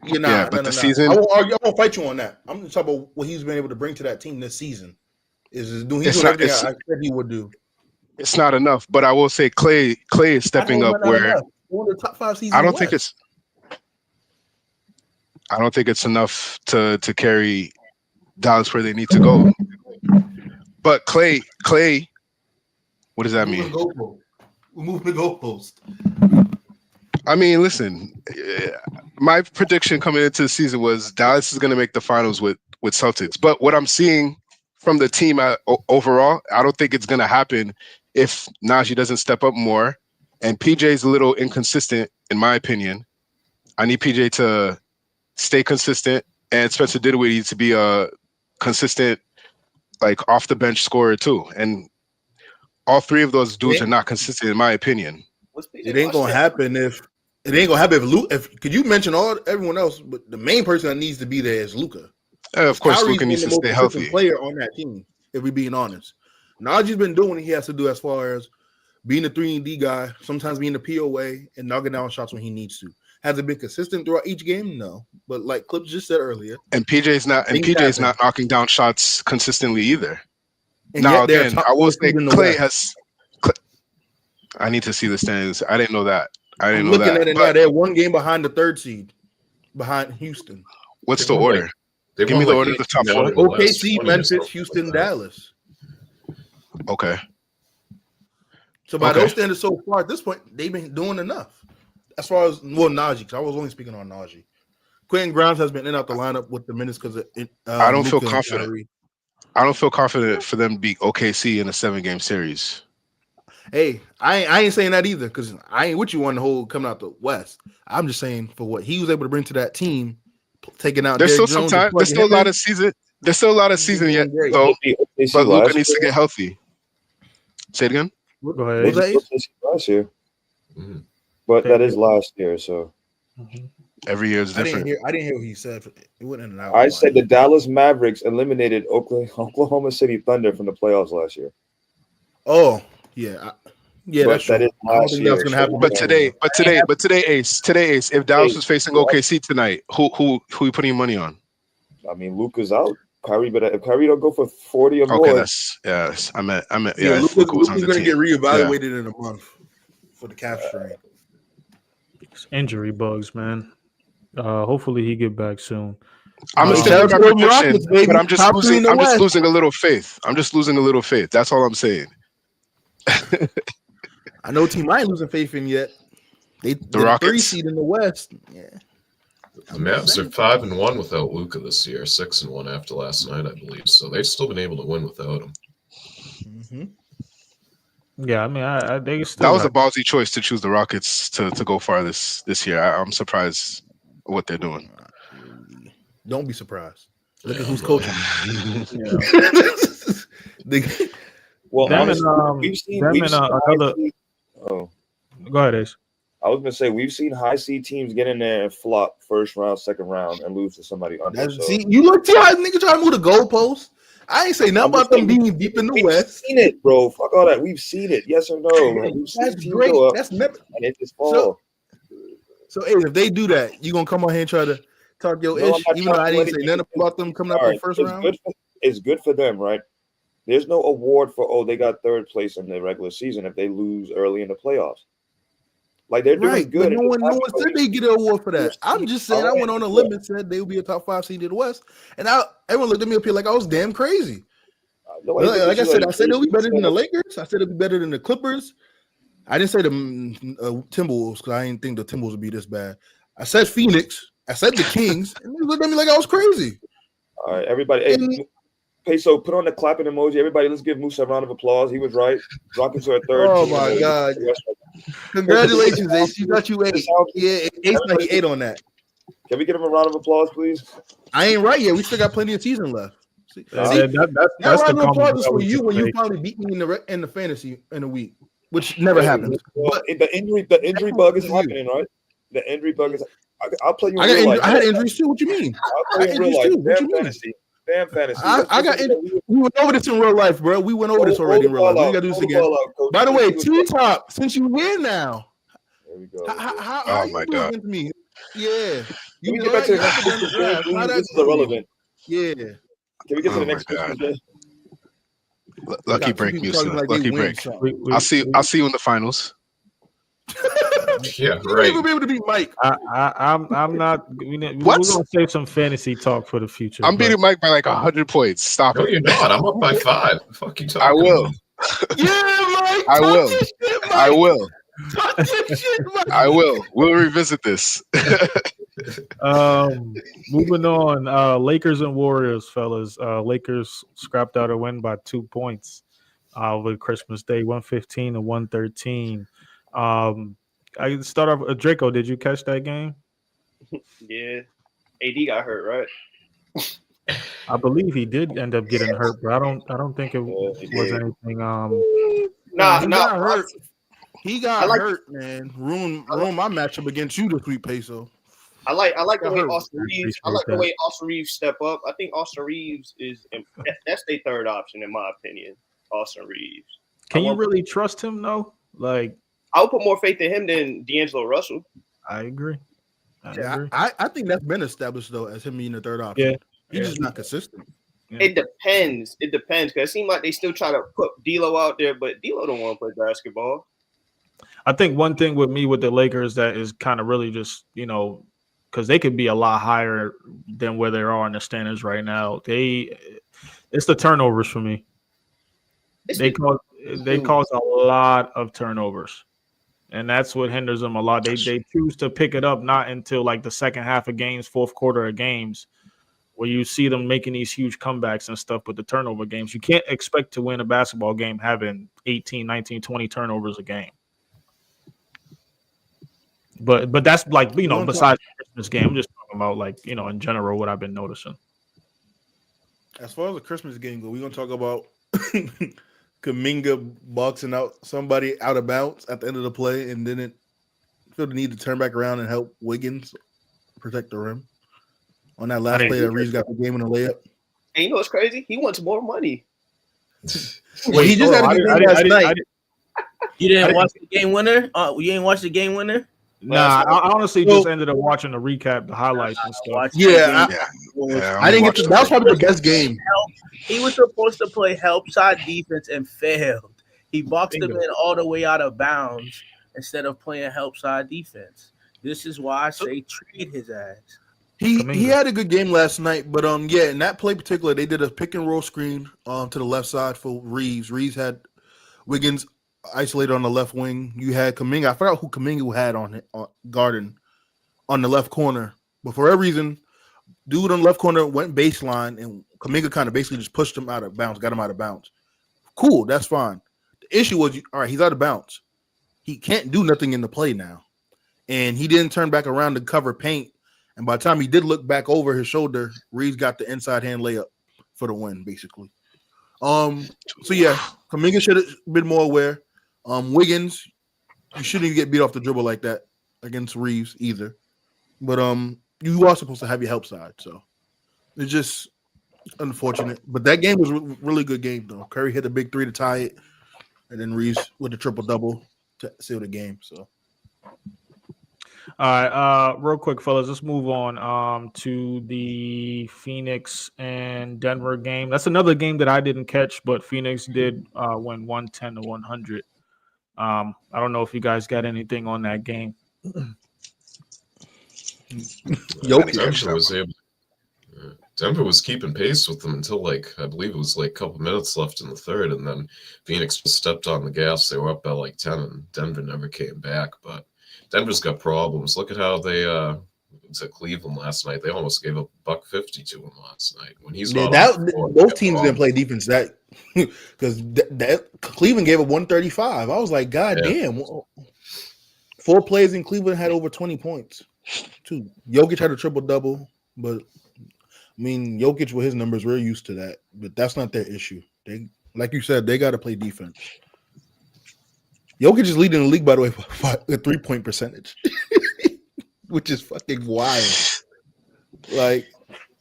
The season. I won't fight you on that. I'm just talking about what he's been able to bring to that team this season. He's doing everything I said he would do. It's not enough, but I will say Clay is stepping up where one of the top 5 seasons. I don't think it's enough to carry Dallas where they need to go. But Clay, what does that mean? We're moving the goalpost. I mean, listen, my prediction coming into the season was Dallas is going to make the finals with Celtics. But what I'm seeing from the team overall, I don't think it's going to happen if Najee doesn't step up more. And PJ is a little inconsistent, in my opinion. I need PJ to stay consistent, and Spencer Dinwiddie needs to be a consistent, like, off the bench scorer too. And all three of those dudes are not consistent, in my opinion. It ain't gonna happen if Luka. Could you mention everyone else? But the main person that needs to be there is Luka. Of course, Luka needs to stay healthy. Player on that team, if we're being honest. Najee's been doing what he has to do as far as being a 3-and-D guy, sometimes being the POA and knocking down shots when he needs to. Has it been consistent throughout each game? No, but like Clips just said earlier, and PJ's not knocking down shots consistently either. And now again, I will say Clay has. I need to see the standings. I didn't know that. I'm looking at it now. They're one game behind the 3rd seed, behind Houston. What's the order? Give me the order of the top 4. OKC, Memphis, Houston, Dallas. Okay. So by those standards so far at this point, they've been doing enough. As far as Najee, because I was only speaking on Najee. Quentin Grimes has been in and out the lineup with the minutes because I don't feel confident. I don't feel confident for them to beat OKC in a 7-game series. Hey, I ain't saying that either because I ain't with you on the whole coming out the West. I'm just saying for what he was able to bring to that team, taking out. There's still some time. There's still a lot of season. There's still a lot of season yet, though. But Luka needs to get healthy. Say it again. Go ahead. Last year, but that is last year. So every year is different. I didn't hear what he said. It went in and out. I said the Dallas Mavericks eliminated Oklahoma City Thunder from the playoffs last year. Oh yeah, that's true. That is last year. That's gonna happen. But today, Ace. If Dallas was facing OKC tonight, who you putting your money on? I mean, Luka's out. Kyrie, but if Kyrie don't go for 40 or more, okay, I meant Luka's going to get reevaluated in a month for the cap strain. It's injury bugs, man. Hopefully he get back soon. I'm gonna stick with my prediction, but I'm just losing a little faith. That's all I'm saying. I know team I ain't losing faith in yet. The Rockets 3 seed in the West. Yeah. The Mavs are 5-1 without Luka this year, 6-1 after last night, I believe. So they've still been able to win without him. Mm-hmm. Yeah, I mean, they still. That was a ballsy choice to choose the Rockets to go far this year. I'm surprised what they're doing. Don't be surprised. Look at who's coaching. Well, we've seen another. Oh, go ahead, Ace. I was gonna say we've seen high seed teams get in there and flop first round, second round, and lose to somebody under. See, you look to how nigga trying to move the goalpost. I ain't say nothing about them being deep in the West. We've seen it, bro. Fuck all that. We've seen it. Yes or no? That's great. That's never. And it just fall. So, hey, if they do that, you gonna come on here and try to talk your ish, even though I didn't say nothing about them coming out in the first round. It's good for them, right? There's no award for they got third place in the regular season if they lose early in the playoffs. Like they're doing good. No one said they get an award for that. I'm just saying I went on a limb and said they would be a top 5 seed in the West, and everyone looked at me up here like I was damn crazy. Like I said they'll be better than the Lakers. I said it'll be better than the Clippers. I didn't say the Timberwolves because I didn't think the Timberwolves would be this bad. I said Phoenix. I said the Kings, and they looked at me like I was crazy. All right, everybody. Hey, so put on the clapping emoji. Everybody, let's give Moose a round of applause. He was right. Dropping to a third. Oh my God! Congratulations, Ace. You got you 8. Yeah, Ace got 8 on that. Can we give him a round of applause, please? I ain't right yet. We still got plenty of season left. That's round of applause is for you when you finally beat me in the fantasy in a week, which never happens. Well, the injury bug is happening, right? The injury bug is. I'll play you. I had injuries too. What you mean? I'll play you in real life. Damn fantasy. Damn fantasy. We went over this in real life, bro. We went over this already in real life. We gotta do this again. By the way, T-Top, since you win now. There we go. How you doing against me? Yeah. Can we get back to the next question? This is irrelevant. Yeah. Can we get to the next question? Lucky Got two break, people Musa. talking like they Lucky win break. something. I'll see you in the finals. Yeah, You right. ain't gonna be able to beat Mike. I'm not. We're What? gonna save some fantasy talk for the future. I'm but- beating Mike by like 100 points. Stop No, it. you're not. I'm up by 5. The fuck you talking I will. about? Yeah, Mike. I Talk will. your shit, Mike. I will. Talk your shit, Mike. I will. We'll revisit this. Moving on. Lakers and Warriors, fellas. Lakers scrapped out a win by 2 points over Christmas Day, 115 to 113. I start off. Draco, did you catch that game? Yeah. AD got hurt, right? I believe he did end up getting hurt, but I don't think it was anything. Nah, He got hurt. He got hurt, man. Ruined my matchup against you this week, Peso. I like the way hurt. Austin Reeves. I like the way Austin Reeves step up. I think Austin Reeves that's their third option in my opinion. Austin Reeves. Can you really trust him though? Like, I would put more faith in him than D'Angelo Russell. I agree. I think that's been established though as him being the third option. Yeah. He's just not consistent. Yeah. It depends because it seems like they still try to put D'Lo out there, but D'Lo don't want to play basketball. I think one thing with me with the Lakers that is kind of really just, because they could be a lot higher than where they are in the standings right now. It's the turnovers for me. They cause a lot of turnovers, and that's what hinders them a lot. They choose to pick it up not until like the second half of games, fourth quarter of games, where you see them making these huge comebacks and stuff with the turnover games. You can't expect to win a basketball game having 18, 19, 20 turnovers a game. But that's like, besides the Christmas game, I'm just talking about like, in general, what I've been noticing. As far as the Christmas game goes, we're going to talk about Kuminga boxing out somebody out of bounds at the end of the play and didn't feel the need to turn back around and help Wiggins protect the rim. On that last play that Reeves got the game in the layup. And you know what's crazy? He wants more money. Well, he just had a good game last night. You didn't watch the game winner? You didn't watch the game winner? Nah, I honestly just ended up watching the recap, the highlights and stuff. I didn't get to. That was probably the best game. He was supposed to play help side defense and failed. He boxed him in all the way out of bounds instead of playing help side defense. This is why I say trade his ass. He had a good game last night, but in that play particular, they did a pick and roll screen to the left side for Reeves. Reeves had Wiggins isolated on the left wing. You had Kuminga. I forgot who Kuminga had on Garden on the left corner. But for every reason, dude on the left corner went baseline, and Kuminga kind of basically just pushed him out of bounds, got him out of bounds. Cool, that's fine. The issue was, all right, he's out of bounds. He can't do nothing in the play now. And he didn't turn back around to cover paint. And by the time he did look back over his shoulder, Reeves got the inside hand layup for the win, basically. Kuminga should have been more aware. Wiggins, you shouldn't get beat off the dribble like that against Reeves either. But you are supposed to have your help side, so it's just unfortunate. But that game was a really good game, though. Curry hit a big 3 to tie it, and then Reeves with a triple-double to seal the game. So, all right, real quick, fellas, let's move on to the Phoenix and Denver game. That's another game that I didn't catch, but Phoenix did win 110 to 100. I don't know if you guys got anything on that game. Denver was keeping pace with them until I believe it was a couple minutes left in the third, and then Phoenix just stepped on the gas. They were up by 10, and Denver never came back. But Denver's got problems. Look at how they to Cleveland last night. They almost gave up $150 to him last night. When he's not both teams didn't play defense that because Cleveland gave up 135. I was like, God damn. 4 plays in Cleveland had over 20 points. Too. Jokic had a triple-double, but Jokic with his numbers, we're used to that. But that's not their issue. They, like you said, they got to play defense. Jokic is leading the league, by the way, for a 3-point percentage, which is fucking wild.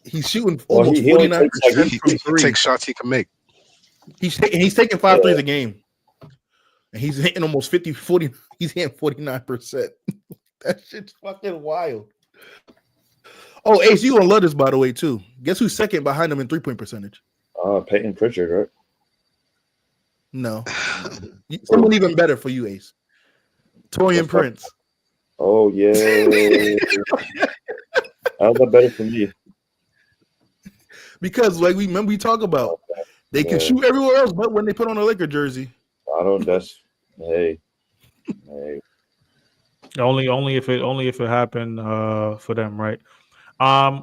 He's shooting almost 49% from 3. Take shots he can make. He's taking 5 threes a game. And he's hitting almost 40. He's hitting 49%. That shit's fucking wild. Oh, Ace, you gonna love this, by the way, too. Guess who's second behind him in 3-point percentage? Peyton Pritchard, right? No. Someone even better for you, Ace. Torian Prince. Oh yeah. How's that better for me? Because like we talk about, they can shoot everywhere else, but when they put on a Laker jersey, I don't. That's hey. Only if it happened for them, right?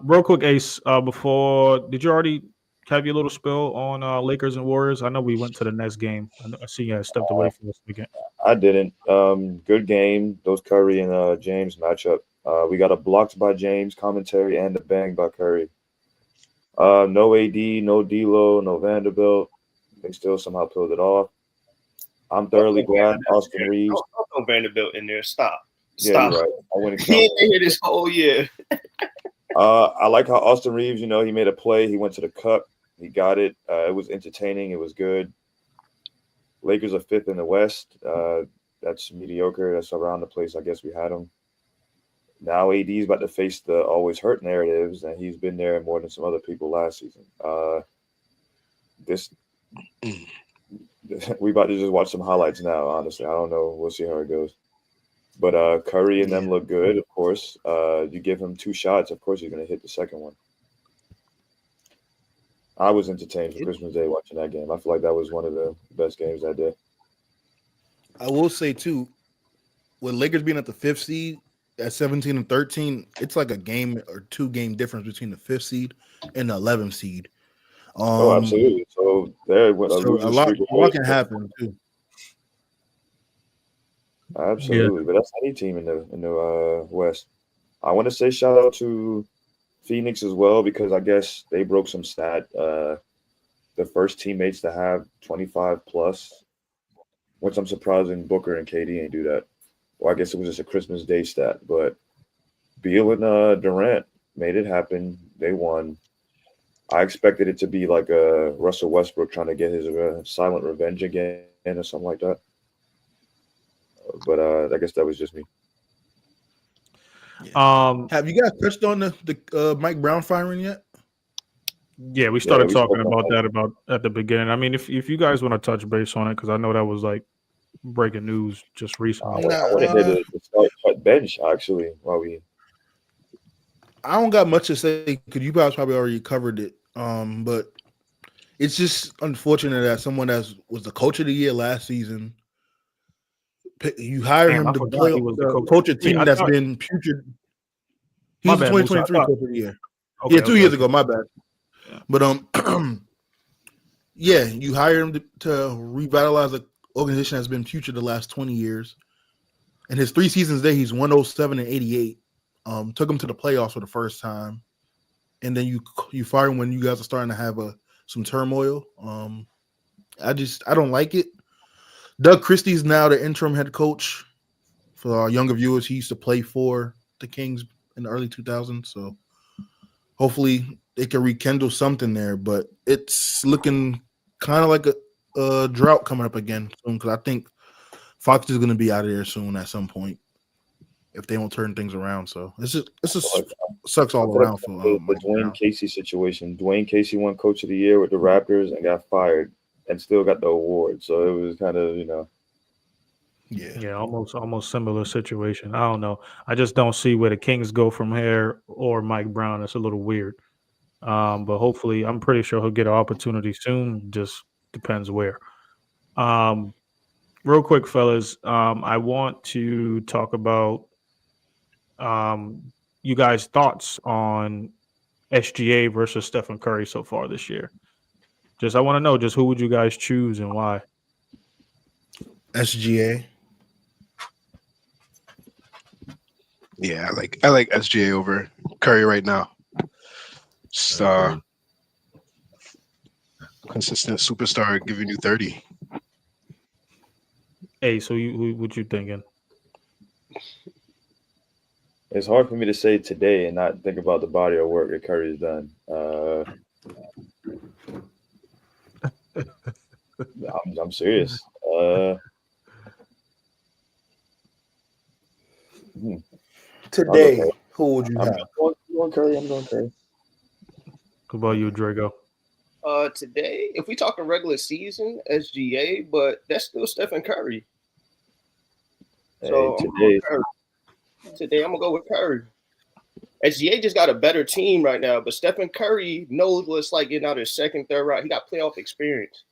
Real quick, Ace. Before, did you already have your little spill on Lakers and Warriors? I know we went to the next game. I see you guys stepped away from this again. I didn't. Good game. Those Curry and James matchup. We got a blocked by James commentary and a bang by Curry. No AD, no D'Lo, no Vanderbilt. They still somehow pulled it off. I'm thoroughly glad Austin Reeves. No Vanderbilt in there. Stop. Yeah, you're right. I wouldn't He ain't been here this whole year. I like how Austin Reeves, he made a play. He went to the cup. He got it. It was entertaining. It was good. Lakers are 5th in the West. That's mediocre. That's around the place I guess we had them. Now AD's about to face the always hurt narratives, and he's been there more than some other people last season. We about to just watch some highlights now, honestly. I don't know. We'll see how it goes. But Curry and them look good, of course. You give him 2 shots, of course he's going to hit the second one. I was entertained for Christmas Day watching that game. I feel like that was one of the best games that day. I will say, too, with Lakers being at the 5th seed at 17 and 13, it's like a game or 2 game difference between the 5th seed and the 11th seed. Absolutely. So there, a lot can happen, too. Absolutely, but that's any team in the West. I want to say shout out to Phoenix as well, because I guess they broke some stat. The first teammates to have 25 plus, which I'm surprised Booker and KD ain't do that. Well, I guess it was just a Christmas Day stat, but Beal and Durant made it happen. They won. I expected it to be like Russell Westbrook trying to get his silent revenge again or something like that. But I guess that was just me. Have you guys touched on the Mike Brown firing yet? Yeah, we started talking about that at the beginning. I mean, if you guys want to touch base on it, because I know that was like breaking news just recently. I want to hear the start bench actually while we. I don't got much to say because you guys probably already covered it. But it's just unfortunate that someone that was the coach of the year last season, you hire him to play coach a team that's been putrid. He was the 2023 coach of the year. Okay, 2 years ago. My bad. Yeah. But you hire him to revitalize an organization that's been putrid the last 20 years. In his 3 seasons there, he's 107 and 88. Took him to the playoffs for the first time, and then you fire him when you guys are starting to have some turmoil. I don't like it. Doug Christie's now the interim head coach. For our younger viewers, he used to play for the Kings in the early 2000s. So hopefully they can rekindle something there. But it's looking kind of like a drought coming up again soon, because I think Fox is going to be out of there soon at some point if they don't turn things around. So this sucks all around for the Dwayne Casey situation. Dwayne Casey won Coach of the Year with the Raptors and got fired and still got the award. So it was kind of, Yeah, almost similar situation. I don't know. I just don't see where the Kings go from here or Mike Brown. It's a little weird. But hopefully, I'm pretty sure he'll get an opportunity soon. Just depends where. Real quick, fellas, I want to talk about you guys' thoughts on SGA versus Stephen Curry so far this year. I want to know, who would you guys choose and why? SGA. Yeah, I like SGA over Curry right now. Just, consistent superstar giving you 30. Hey, so what you thinking? It's hard for me to say today and not think about the body of work that Curry's done. I'm serious. Today, who would you have? I'm going Curry. What about you, Drago? Today, if we talking regular season, SGA, but that's still Stephen Curry. So today I'm gonna go with Curry. SGA just got a better team right now, but Stephen Curry knows what it's like getting out of his second, third round. He got playoff experience.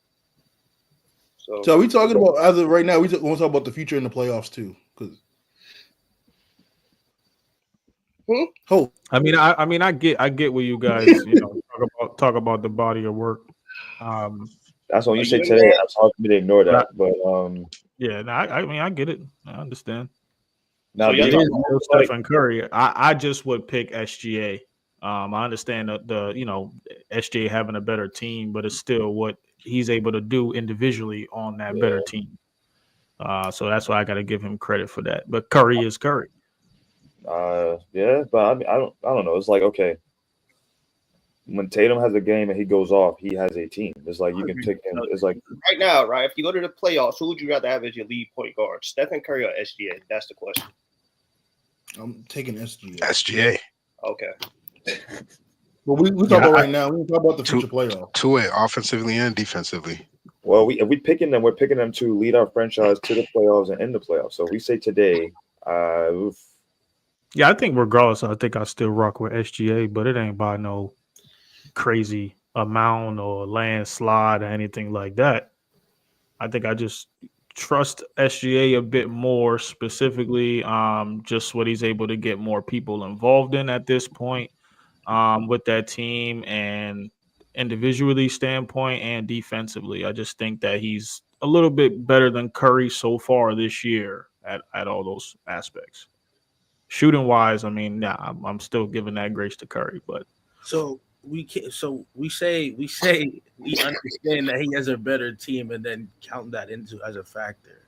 So are we talking about as of right now? We want to talk about the future in the playoffs too, because. Oh, I mean, I get what you guys, talk about the body of work. That's when you say today. That's hard for me to ignore that, but yeah, no, I mean, I get it. I understand. Now, it is still Stephen Curry. I just would pick SGA. I understand the SGA having a better team, but it's still what he's able to do individually on that better team. So that's why I got to give him credit for that. But Curry is Curry. Yeah, but I mean, I don't know. It's like, okay, when Tatum has a game and he goes off, he has a team. It's like you can pick him. It's like right now, right? If you go to the playoffs, who would you rather have as your lead point guard, Stephen Curry or SGA? That's the question. I'm taking SGA. SGA. Okay. But we talk about right now. We talk about the future playoffs. Two-way, offensively and defensively. Well, if we picking them, we're picking them to lead our franchise to the playoffs and end the playoffs. So if we say today, yeah, I think regardless, I think I still rock with SGA, but it ain't by no crazy amount or landslide or anything like that. I think I just trust SGA a bit more, specifically just what he's able to get more people involved in at this point with that team, and individually standpoint and defensively. I just think that he's a little bit better than Curry so far this year at all those aspects. Shooting wise, I mean, I'm still giving that grace to Curry, but so we say we understand that he has a better team, and then count that into as a factor.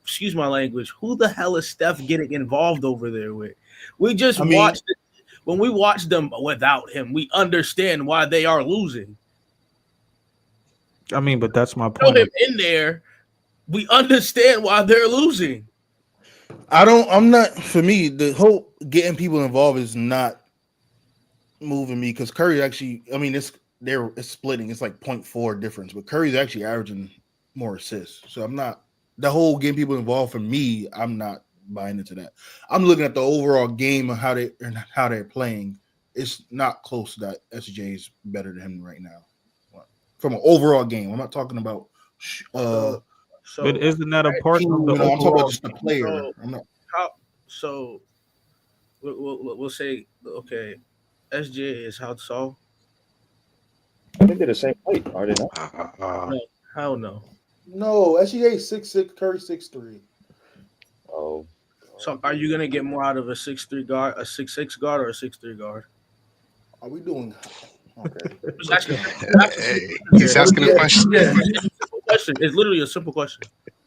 Excuse my language, who the hell is Steph getting involved over there with? We just watched it. When we watch them without him, we understand why they are losing. I mean, but that's my point. Throw him in there, we understand why they're losing. For me, the whole getting people involved is not moving me, because Curry actually, I mean, it's splitting. It's like 0.4 difference, but Curry's actually averaging more assists. So I'm not, the whole getting people involved for me, I'm not buying into that. I'm looking at the overall game and how they're playing. It's not close that SJ is better than him right now from an overall game. I'm not talking about but isn't that a part of the I'm talking about just the player. We'll say, okay, SJ is how tall? I think they're the same height, are they not? No, hell no. No, SGA is 6'6", Curry 6'3". Oh. So are you gonna get more out of a 6'3" guard, a 6'6" guard, or a 6'3" guard? Are we doing? Okay. He's asking a question. Yeah, it's literally a simple question.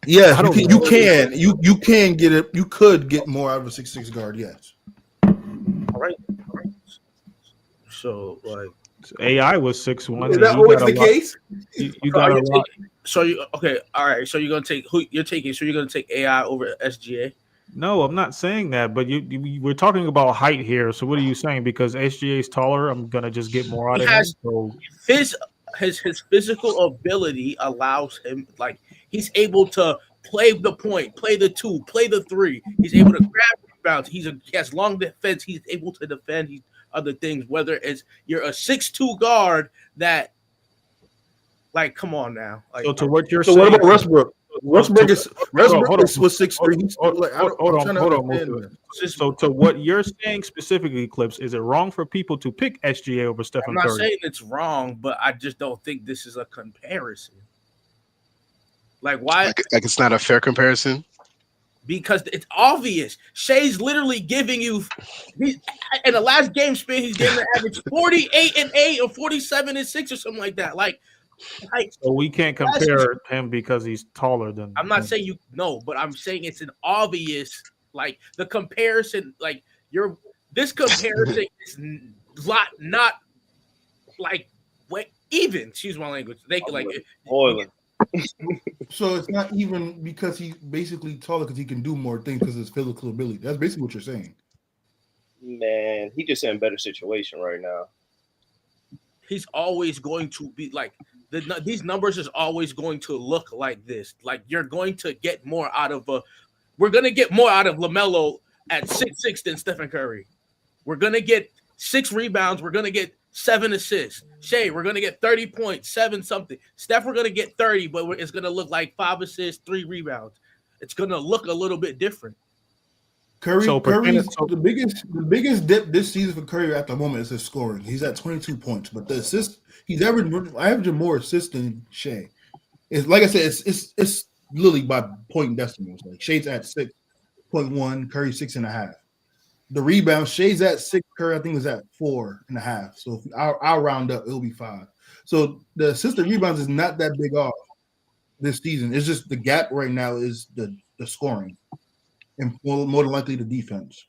Yes, you can get it. You could get more out of a 6'6" guard. Yes. All right. So like, AI was 6'1". Is that always the case? You got a lot. So you okay? All right. So you're gonna take who you're taking? So you're gonna take AI over SGA? No, I'm not saying that. But we're talking about height here. So what are you saying? Because SGA is taller, I'm gonna just get more out of him. So his physical ability allows him, like, he's able to play the point, play the two, play the three. He's able to grab rebounds. He has long defense. He's able to defend. He's other things. Whether it's you're a 6'2" guard that, like, come on now. Like, so to what you're saying. What about Westbrook? Westbrook was 6'3". Hold on. So to what you're saying specifically, Clips, is it wrong for people to pick SGA over Stephen Curry? I'm not saying it's wrong, but I just don't think this is a comparison. Like, why? Like it's not a fair comparison? Because it's obvious. Shay's literally giving you, in the last game span, he's getting an average 48-8 or 47-6 or something like that. Like, so we can't compare him because he's taller than. I'm not saying you know, but I'm saying it's an obvious, like, the comparison. Like, this comparison is not like even. Excuse my language. They like So it's not even because he's basically taller because he can do more things because of his physical ability. That's basically what you're saying. Man, he just in a better situation right now. he's always going to be like these numbers is always going to look like this. Like you're going to get more out of we're gonna get more out of LaMelo at 6'6" than Stephen Curry. We're gonna get 6 rebounds. We're gonna get 7 assists. Shea, we're gonna get 30 points, 7 something. Steph, we're gonna get 30, but it's gonna look like 5 assists, 3 rebounds. It's gonna look a little bit different. Curry's the biggest dip this season for Curry at the moment is his scoring. He's at 22 points, but the assist he's averaging more assists than Shea. It's like I said, it's literally by point decimals. Like Shea's at 6.1, Curry 6.5. The rebound, Shea's at 6, Curry I think was at 4.5. So if I'll round up, it'll be 5. So the assist and rebounds is not that big off this season. It's just the gap right now is the scoring. And more than likely the defense.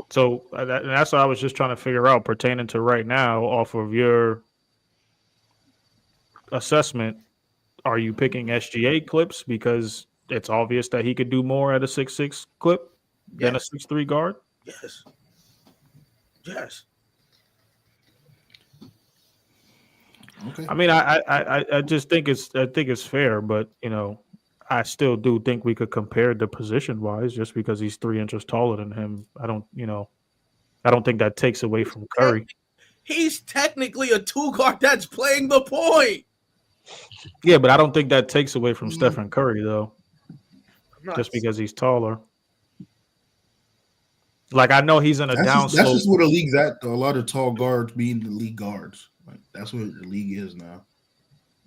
So that's what I was just trying to figure out pertaining to right now off of your assessment. Are you picking SGA clips because it's obvious that he could do more at a 6'6" clip than a 6'3" guard? Yes. Yes. Okay. I mean, I just think it's fair, but you know, I still do think we could compare the position wise just because he's 3 inches taller than him. I don't think that takes away from Curry. He's technically a 2 guard that's playing the point. Yeah, but I don't think that takes away from Stephen Curry though. Just because he's taller. Like I know he's in a downslope. That's just where the league's at though. A lot of tall guards being the league guards. Like that's what the league is now.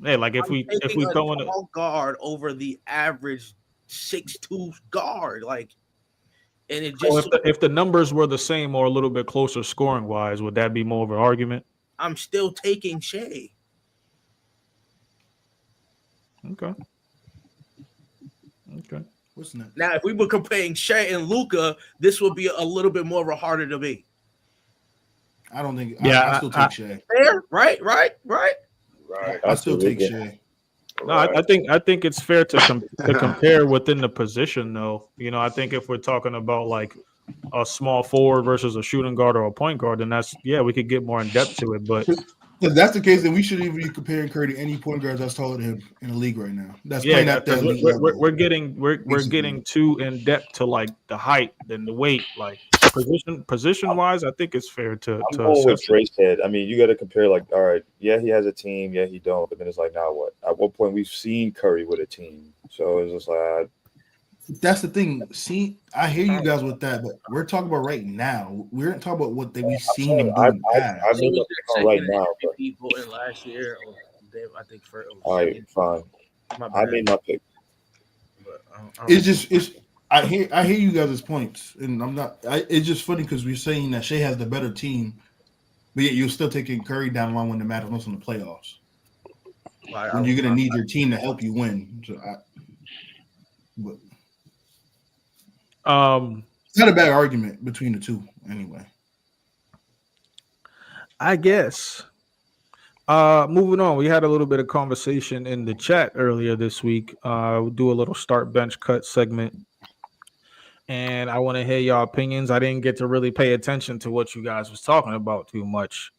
Yeah, like if we go in a tall guard over the average 6'2" guard, like, and it just if the numbers were the same or a little bit closer scoring wise, would that be more of an argument? I'm still taking Shea. Okay. What's next? Now, if we were comparing Shea and Luka, this would be a little bit more of a harder debate. I don't think. Yeah, I still take Shea. Fair, right. I still take Shea. No, I think it's fair to compare within the position, though. You know, I think if we're talking about like a small forward versus a shooting guard or a point guard, then we could get more in depth to it. But if that's the case, then we shouldn't even be comparing Curry to any point guards that's taller than him in the league right now. That's playing at that elite level. We're getting too in depth to like the height and the weight, like position wise. I think it's fair to. I'm going with Drake's head. I mean, you got to compare. Like, all right, yeah, he has a team, yeah, he don't. But then it's like, now what? At what point we've seen Curry with a team? So it's just like. That's the thing. See, I hear you guys with that, but we're talking about right now. We're not talking about what we've seen him do. I mean, right now. People in last year, I think for all right, fine. I made my pick. But it's. I hear you guys' points, and I'm not. It's just funny because we're saying that Shea has the better team, but yet you're still taking Curry down the line when it matters most in the playoffs. When you're gonna need your team to help you win. So it's not a bad argument between the two, anyway. I guess. Moving on, we had a little bit of conversation in the chat earlier this week. We'll do a little start bench cut segment, and I want to hear your opinions. I didn't get to really pay attention to what you guys was talking about too much,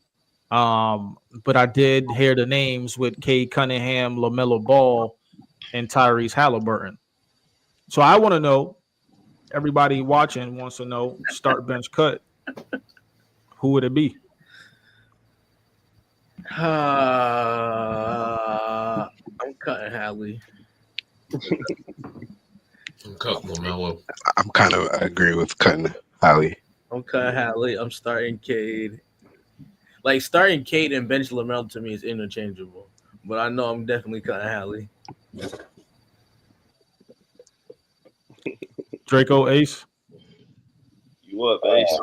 but I did hear the names with Cade Cunningham, LaMelo Ball, and Tyrese Halliburton. So I want to know. Everybody watching wants to know start bench cut. Who would it be? I'm cutting Hallie. I'm cutting LaMelo. I agree with cutting Hallie. I'm cutting Hallie. I'm starting Cade. Like starting Cade and bench LaMelo to me is interchangeable, but I know I'm definitely cutting Hallie. Draco Ace. You up, Ace?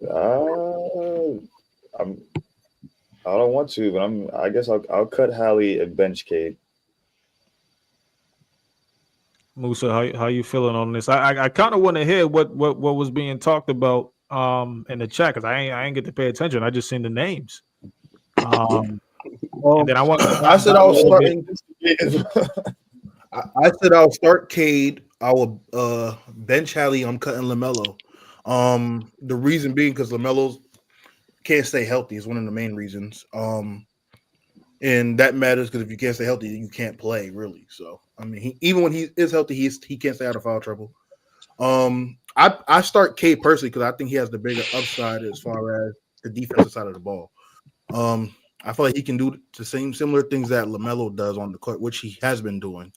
I don't want to, but I guess I'll cut Hallie and bench Cade. Musa, how you feeling on this? I kind of want to hear what was being talked about in the chat because I ain't get to pay attention. I just seen the names. And then I said I was starting. I said I'll start Cade. I will bench Hallie. I'm cutting LaMelo. The reason being because LaMelo can't stay healthy is one of the main reasons. And that matters because if you can't stay healthy, you can't play really. So I mean, even when he is healthy, he can't stay out of foul trouble. I start Cade personally because I think he has the bigger upside as far as the defensive side of the ball. I feel like he can do the similar things that LaMelo does on the court, which he has been doing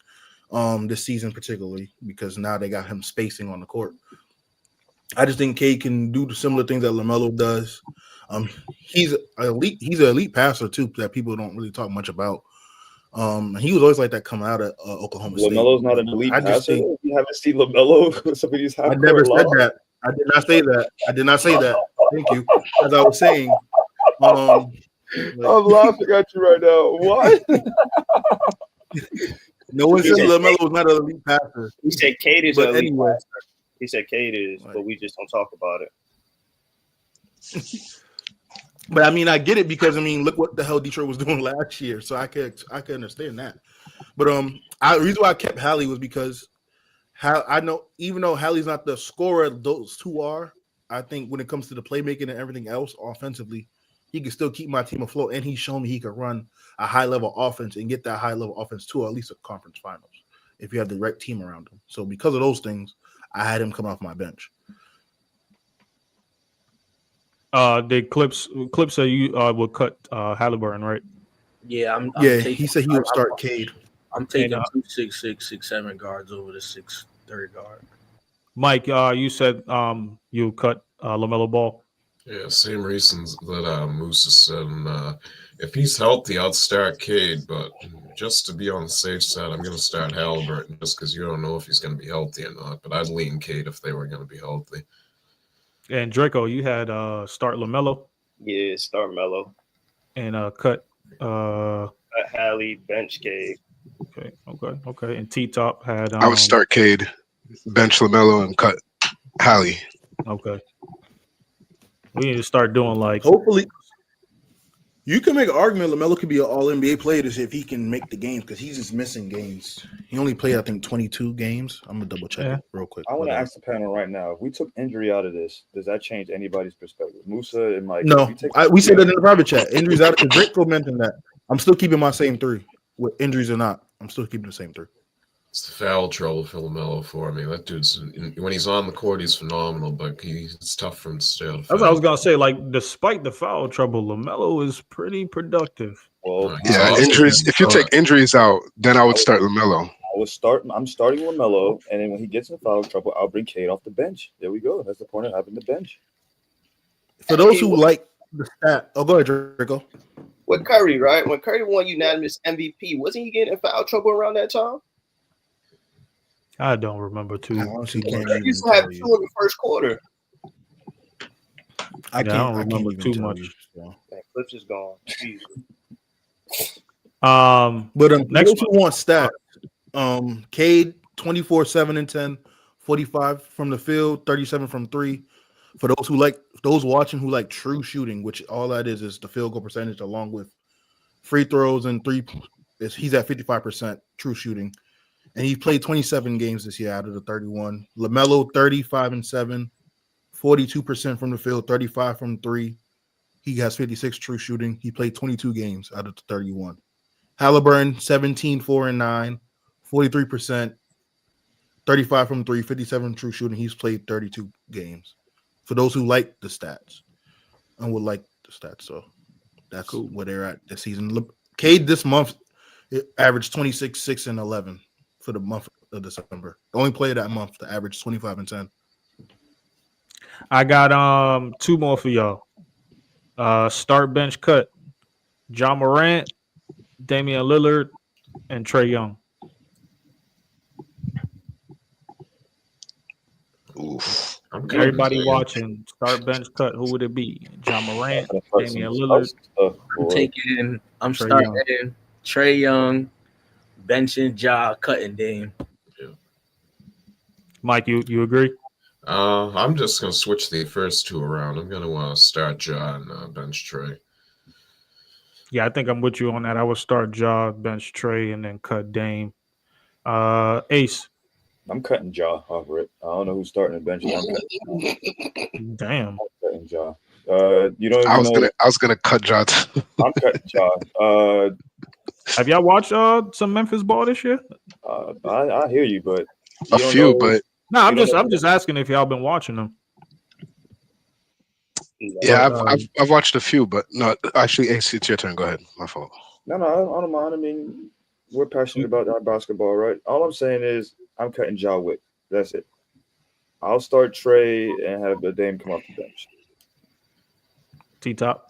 this season particularly because now they got him spacing on the court. I just think Cade can do the similar things that LaMelo does. He's elite. He's an elite passer too that people don't really talk much about. He was always like that coming out of Oklahoma State. LaMelo's not an elite I just passer. think You haven't seen LaMelo. Somebody's I never said that. I did not say that. I did not say that. Thank you. As I was saying, I'm laughing at you right now. What? No one said LaMelo was not an elite passer. He said Cade is But an elite anyway. passer. He said Cade is, but we just don't talk about it. But I mean, I get it because I mean, look what the hell Detroit was doing last year, so I could understand that. But the reason why I kept Hallie was because I know even though Hallie's not the scorer those two are, I think when it comes to the playmaking and everything else offensively, he can still keep my team afloat, and he's shown me he could run a high level offense and get that high level offense to at least a conference finals if you have the right team around him. So because of those things, I had him come off my bench. The clips say you would cut Halliburton, right? Yeah, I'm He said he would start Cade. I'm taking 2 6'6", 6'7" guards over the 6'3" guard. Mike, you said you cut LaMelo Ball. Yeah, same reasons that Moose has said. And, if he's healthy, I'll start Cade, but just to be on the safe side, I'm going to start Halliburton just because you don't know if he's going to be healthy or not. But I'd lean Cade if they were going to be healthy. And Draco, you had start LaMelo. Yeah, start Melo. And cut Hallie, bench Cade. Okay. And T-Top had I would start Cade, bench LaMelo, and cut Hallie. Okay. We need to start doing like Hopefully, you can make an argument LaMelo could be an All NBA player this if he can make the games because he's just missing games. He only played, I think, 22 games. I'm gonna double check it real quick. I want to ask the panel right now: if we took injury out of this, does that change anybody's perspective? Musa and Mike. No, we said that in the private chat. Injuries out because Draco mentioned that. I'm still keeping my same three with injuries or not. I'm still keeping the same three. It's the foul trouble for LaMelo for me. That dude's when he's on the court, he's phenomenal, but it's tough for him to stay out of That's what I was gonna say. Like, despite the foul trouble, LaMelo is pretty productive. Well, yeah, injuries. If you take injuries out, then I would start LaMelo. I'm starting LaMelo, and then when he gets in foul trouble, I'll bring Cade off the bench. There we go. That's the point of having the bench. For those who like the stat, go ahead, Draco. With Curry, right? When Curry won unanimous MVP, wasn't he getting in foul trouble around that time? I don't remember too. I honestly can't He used to have 2 in the first quarter. I don't remember too much. Man, Clips is gone. Jesus. But next those who want stats, Cade 24, 7 and 10, 45 from the field, 37 from 3. For those watching who like true shooting, which all that is the field goal percentage along with free throws and he's at 55% true shooting. And he played 27 games this year out of the 31. LaMelo 35 and 7, 42% from the field, 35 from 3. He has 56 true shooting. He played 22 games out of the 31. Halliburton 17, 4 and 9, 43%, 35 from 3, 57 true shooting. He's played 32 games. For those who like the stats and would like the stats, so that's cool. Where they're at this season. Cade this month averaged 26, 6 and 11 for the month of December. The only player that month to average 25 and 10. I got 2 more for y'all. Start bench cut. John Morant, Damian Lillard, and Trae Young. Oof. Everybody watching, start bench cut. Who would it be? John Morant, Damian Lillard. I'm starting Trae Young, benching Ja, cutting Dame. Yeah. Mike, you agree? I'm just gonna switch the first 2 around. I'm gonna start Ja and bench Trae. Yeah, I think I'm with you on that. I would start Ja, bench Trae, and then cut Dame. Ace. I'm cutting Jaw off rip. I don't know who's starting the bench. I'm Damn. cutting Jaw. You don't I even was know. gonna cut Jaw. I'm cutting Jaw. Have y'all watched some Memphis ball this year? I hear you, but A you don't few, know. but No, You don't I'm just asking if y'all been watching them. yeah, But, I've watched a few, but no, actually, Ace, it's your turn. Go ahead. My fault. No, I don't mind. I mean, we're passionate about our basketball, right? All I'm saying is I'm cutting Ja Wick. That's it. I'll start Trey and have the Dame come off the bench. T-Top.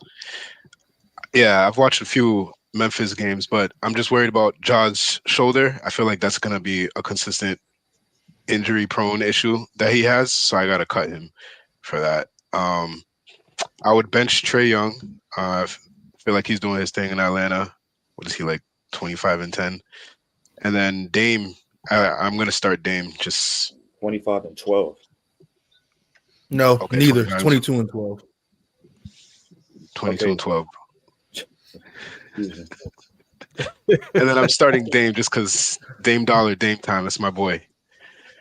Yeah, I've watched a few Memphis games, but I'm just worried about Ja's shoulder. I feel like that's gonna be a consistent injury-prone issue that he has, so I gotta cut him for that. I would bench Trey Young. I feel like he's doing his thing in Atlanta. What is he like, 25 and 10? And then Dame, I'm gonna start Dame. Just 25 and 12. No, okay, neither. 29. 22 and 12. 22 Okay. and 12. Excuse me. And then I'm starting Dame just because Dame Dollar, Dame time. That's my boy.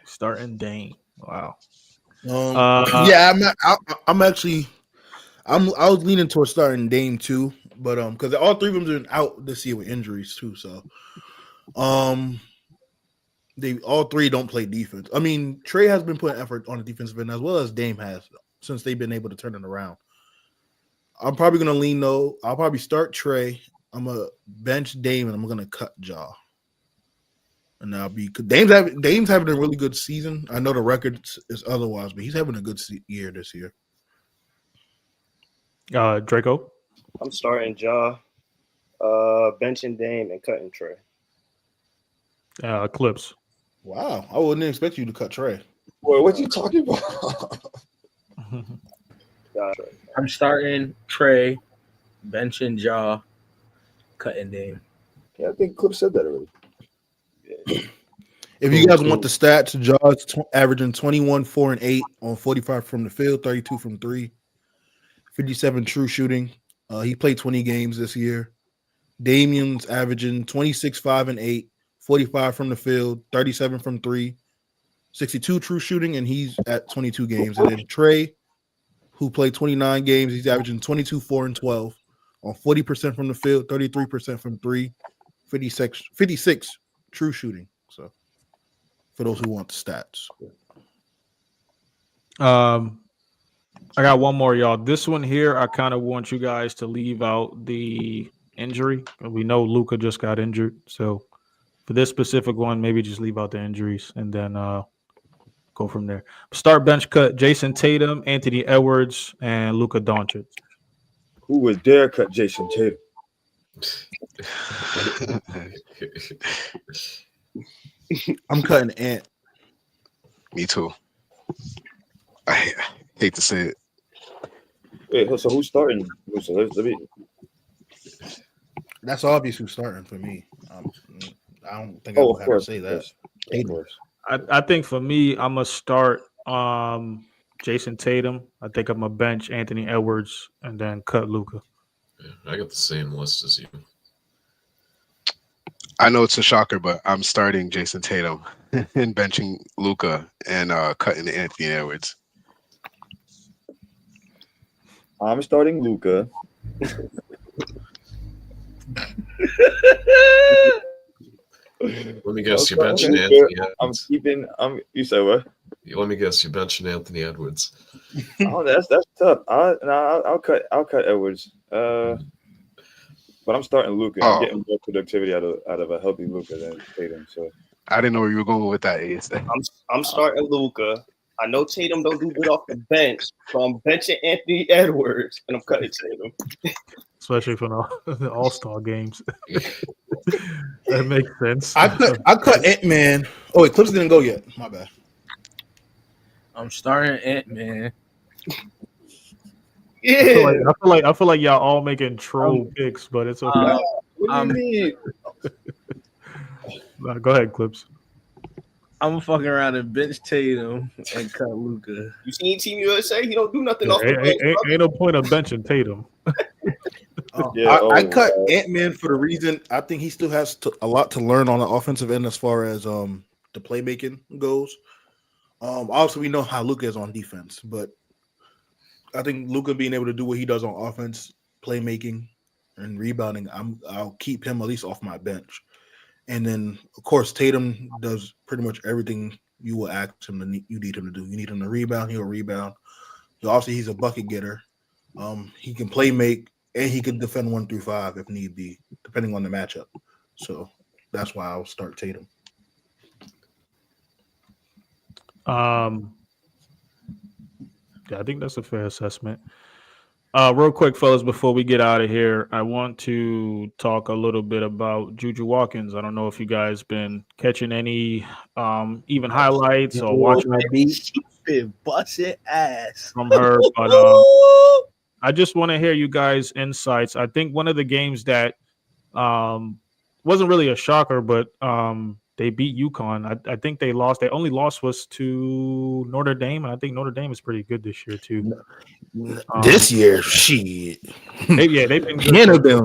Starting Dame. Wow. Yeah, I was leaning towards starting Dame too, but because all three of them are out this year with injuries too, so they all three don't play defense. I mean, Trey has been putting effort on the defensive end as well as Dame has since they've been able to turn it around. I'm probably gonna lean though. I'll probably start Trey. I'm gonna bench Dame and I'm gonna cut Ja. And I'll be Dame's having a really good season. I know the record is otherwise, but he's having a good year this year. Draco. I'm starting Ja, benching Dame, and cutting Trey. Clips. Wow, I wouldn't expect you to cut Trey. Boy, what you talking about? I'm starting Trey, benching Ja, cutting Dame. Yeah, I think Clip said that already. If you guys want the stats, Ja's averaging 21, 4, and 8 on 45 from the field, 32 from 3, 57 true shooting. He played 20 games this year. Damian's averaging 26, 5, and 8, 45 from the field, 37 from 3, 62 true shooting, and he's at 22 games. And then Trey, who played 29 games, he's averaging 22, 4, and 12 on 40% from the field, 33% from 3, 56 true shooting. So for those who want the stats. I got one more, y'all. This one here, I kind of want you guys to leave out the injury. We know Luka just got injured, so for this specific one, maybe just leave out the injuries and then go from there. Start bench cut: Jason Tatum, Anthony Edwards, and Luka Doncic. Who would dare cut Jason Tatum? I'm cutting Ant. Me too. I hate to say it. Wait, so who's starting? That's obvious who's starting for me. I don't think I would have to say that. I think for me, I'm gonna start Jason Tatum. I think I'm gonna bench Anthony Edwards and then cut Luka. Yeah, I got the same list as you. I know it's a shocker, but I'm starting Jason Tatum and benching Luka and cutting Anthony Edwards. I'm starting Luka. Let me guess, you're benching Anthony Edwards. You said what? Let me guess, you're benching Anthony Edwards. Oh, that's tough. I'll cut Edwards. But I'm starting Luka. I'm getting more productivity out of a healthy Luka than Tatum. So I didn't know where you were going with that, Ace. I'm starting Luka. I know Tatum don't do good off the bench, so I'm benching Anthony Edwards and I'm cutting Tatum. Especially for the All-Star games. That makes sense. I cut Ant-Man. Oh wait, Clips didn't go yet. My bad. I'm starting Ant-Man. Yeah. I feel like y'all all making troll picks, but it's okay. What do you mean? Go ahead, Clips. I'm fucking around and bench Tatum and cut Luka. You seen Team USA? He don't do nothing off the bench. Ain't no point of benching Tatum. I cut Ant-Man for the reason I think he still has a lot to learn on the offensive end as far as the playmaking goes. Also, we know how Luka is on defense, but I think Luka being able to do what he does on offense, playmaking, and rebounding, I'll keep him at least off my bench. And then, of course, Tatum does pretty much everything you will ask him you need him to do. You need him to rebound, he'll rebound. Obviously, he's a bucket getter. He can play make, and he can defend 1 through 5 if need be, depending on the matchup. So that's why I'll start Tatum. Yeah, I think that's a fair assessment. Real quick, fellas, before we get out of here, I want to talk a little bit about JUJU Watkins. I don't know if you guys been catching any even highlights or watching her beat. Been busting ass from her, but I just want to hear you guys' insights. I think one of the games that wasn't really a shocker, but they beat UConn. I think they lost. Their only loss was to Notre Dame, and I think Notre Dame is pretty good this year too. This year, shit. They've been good.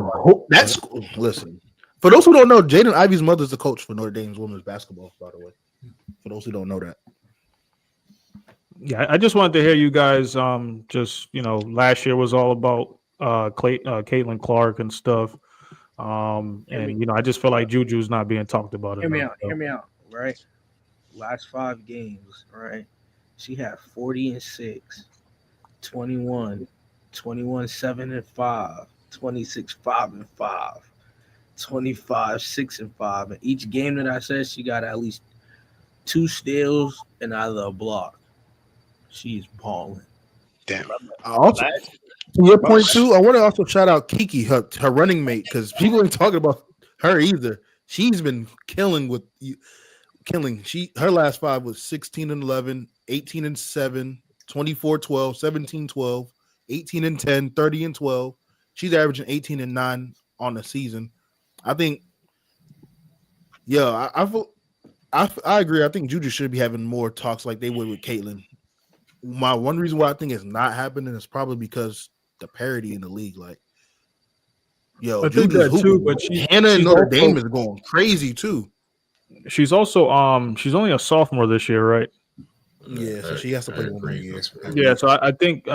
That's listen. For those who don't know, Jaden Ivey's mother is the coach for Notre Dame's women's basketball. By the way, for those who don't know that. Yeah, I just wanted to hear you guys. Just last year was all about Caitlin Clark and stuff. And I just feel like Juju's not being talked about. Hear me out, right? Last 5 games, right? She had 40-6, 21, 7-5, 26-5-5, 25-6-5. And each game that I said, she got at least 2 steals and either a block. She's balling. Damn. Also, to your point too, I want to also shout out Kiki, her running mate, because people ain't talking about her either. She's been killing. Her last 5 was 16-11, 18-7, 24-12, 17-12, 18-10, 30-12. She's averaging 18-9 on the season. I think. Yeah, I agree. I think Juju should be having more talks like they would with Caitlin. My one reason why I think it's not happening is probably because the parity in the league. Like, I think that too, but Hannah and Notre Dame is going crazy too. She's also she's only a sophomore this year, right? Yeah, so she has to play 1 more year. Yeah, so I think do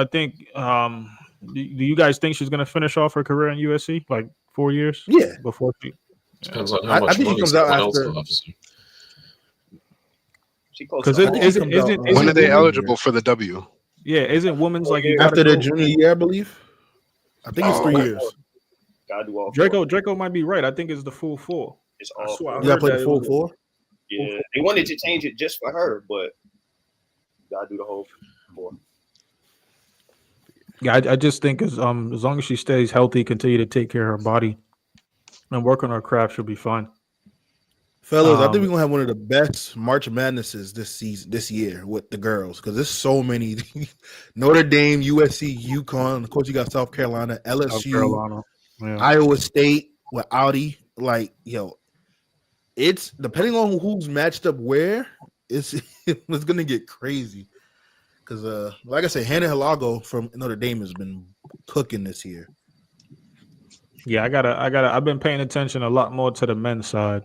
you guys think she's gonna finish off her career in USC like 4 years? Yeah, before she depends on how much I think money she comes out someone else after. offers. Because when are they eligible for the W? Yeah, isn't women's like after their junior year, I believe. I think it's 3 years. Gotta do all Draco might be right. I think it's the full 4. It's all. You gotta play the full 4. Yeah, they wanted to change it just for her, but gotta do the whole 4. Yeah, I just think as long as she stays healthy, continue to take care of her body, and work on her craft, she'll be fine. Fellas, I think we're gonna have one of the best March Madnesses this year with the girls, because there's so many. Notre Dame, USC, UConn. Of course, you got South Carolina, LSU, Iowa State with Audi. Like, it's depending on who's matched up where. It's gonna get crazy. Because, like I said, Hannah Halago from Notre Dame has been cooking this year. Yeah, I've been paying attention a lot more to the men's side.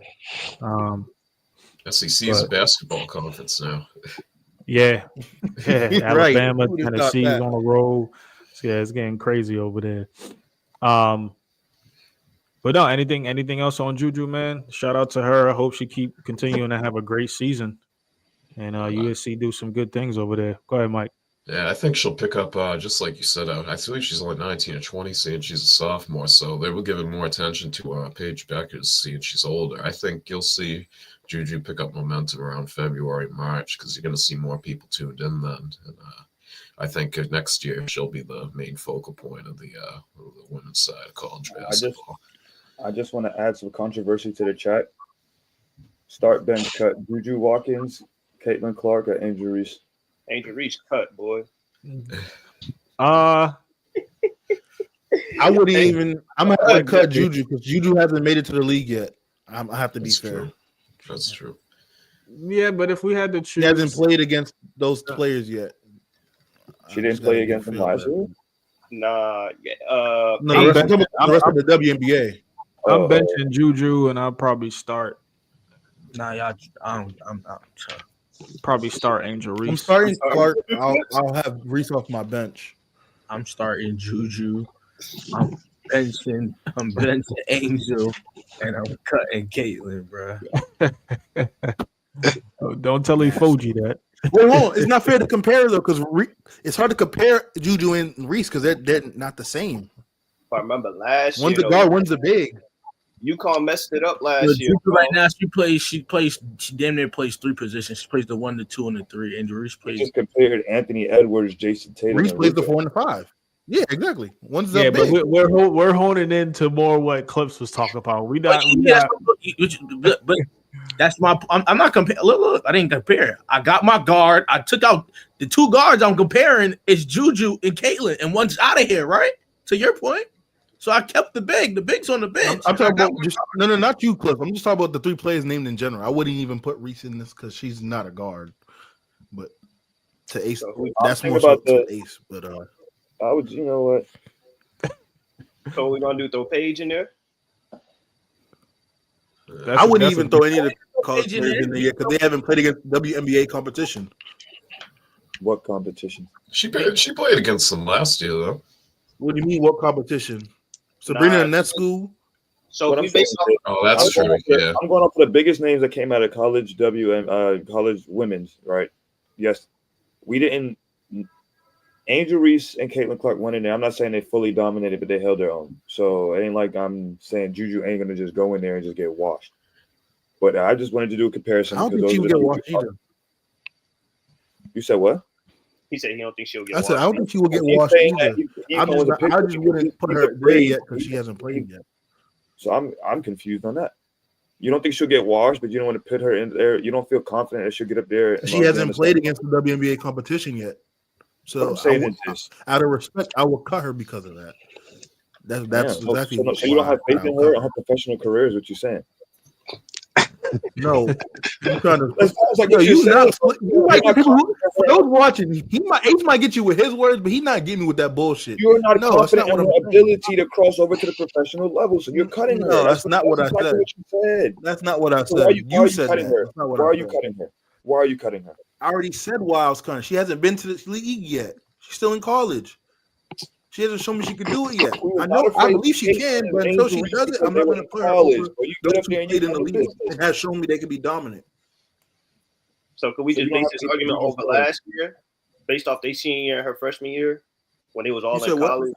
SEC's a basketball conference now. Yeah. Alabama, Right. Tennessee's on the road. Yeah, it's getting crazy over there. But no, anything else on Juju, man? Shout out to her. I hope she keep continuing to have a great season. And USC do some good things over there. Go ahead, Mike. Yeah, I think she'll pick up, just like you said. I believe she's only 19 or 20, seeing she's a sophomore, so they will give it more attention to Paige Beckers, seeing she's older. I think you'll see Juju pick up momentum around February, March, because you're going to see more people tuned in then. And I think next year she'll be the main focal point of the women's side of college basketball. I just want to add some controversy to the chat. Start bench cut JUJU Watkins, Caitlin Clark, or Angel Reese. Angel Reese cut, boy. I wouldn't even. I'm gonna have to cut Juju because Juju hasn't made it to the league yet. I have to be fair. True. That's true. Yeah, but if we had to choose, He hasn't played against those players yet. She didn't play against them last year. Nah, no, the rest of the WNBA. I'm benching Juju, and I'll probably start Nah, y'all. I'm Probably start Angel Reese. I'm starting Clark. I'll have Reese off my bench. I'm starting Juju. I'm benching Angel, and I'm cutting Caitlyn, bro. Don't tell Ifoji that. Wait, hold on. It's not fair to compare though, because it's hard to compare Juju and Reese because they're not the same. If I remember last One's year, a guard, one's a big. UConn messed it up last year. Juju right now, she damn near plays 3 positions. She plays the 1, the 2, and the 3. And Reese We plays. just compared Anthony Edwards, Jason Tatum. Reese and plays the Luka. 4 and the 5. Yeah, exactly. One's Yeah, a big. but we're honing into more what Clips was talking about. But that's my. I'm not comparing. Look, I didn't compare. I got my guard. I took out the 2 guards. I'm comparing is Juju and Caitlyn, and one's out of here, right? To your point. So I kept the big. The big's on the bench. I'm talking about just no, not you, Cliff. I'm just talking about the 3 players named in general. I wouldn't even put Reese in this because she's not a guard. But to Ace, that's more so to Ace. But I would, you know what? So we're gonna do throw Paige in there. I wouldn't even throw any of the college players in there yet because they haven't played against WNBA competition. What competition? She played against them last year though. What do you mean? What competition? Sabrina Ionescu. So What we I'm saying based off. is, Oh, that's true. Yeah. I'm going off the biggest names that came out of college college women's, right? Yes, we didn't. Angel Reese and Caitlin Clark went in there. I'm not saying they fully dominated, but they held their own. So it ain't like I'm saying Juju ain't gonna just go in there and just get washed. But I just wanted to do a comparison. I don't think she would get washed either. You said what? He said he don't think she'll get. I said I don't think she will get He's washed saying either. that I just wouldn't put her there yet because she hasn't played yet. So I'm confused on that. You don't think she'll get washed, but you don't want to put her in there. You don't feel confident that she'll get up there. She hasn't played against the WNBA competition yet. So I'm saying is this. Out of respect, I will cut her because of that. That's exactly. So you don't have faith in her professional career, is what you're saying? No, I'm trying to. Like You might get people for those watching. Ace might get you with his words, but he's not getting me with that bullshit. You're not confident in her ability to cross over to the professional level, so you're cutting her. No, that's not what I said. That's not what I said. You said that. Why are you cutting her? Why are you cutting her? I already said why I was cutting. She hasn't been to this league yet. She's still in college. She hasn't shown me she could do it yet. I believe she can, but until she does it, I'm not going to put her over those who played in the league and has shown me they can be dominant. So could we just base this argument over last year, based off their senior year and her freshman year, when they was all in college?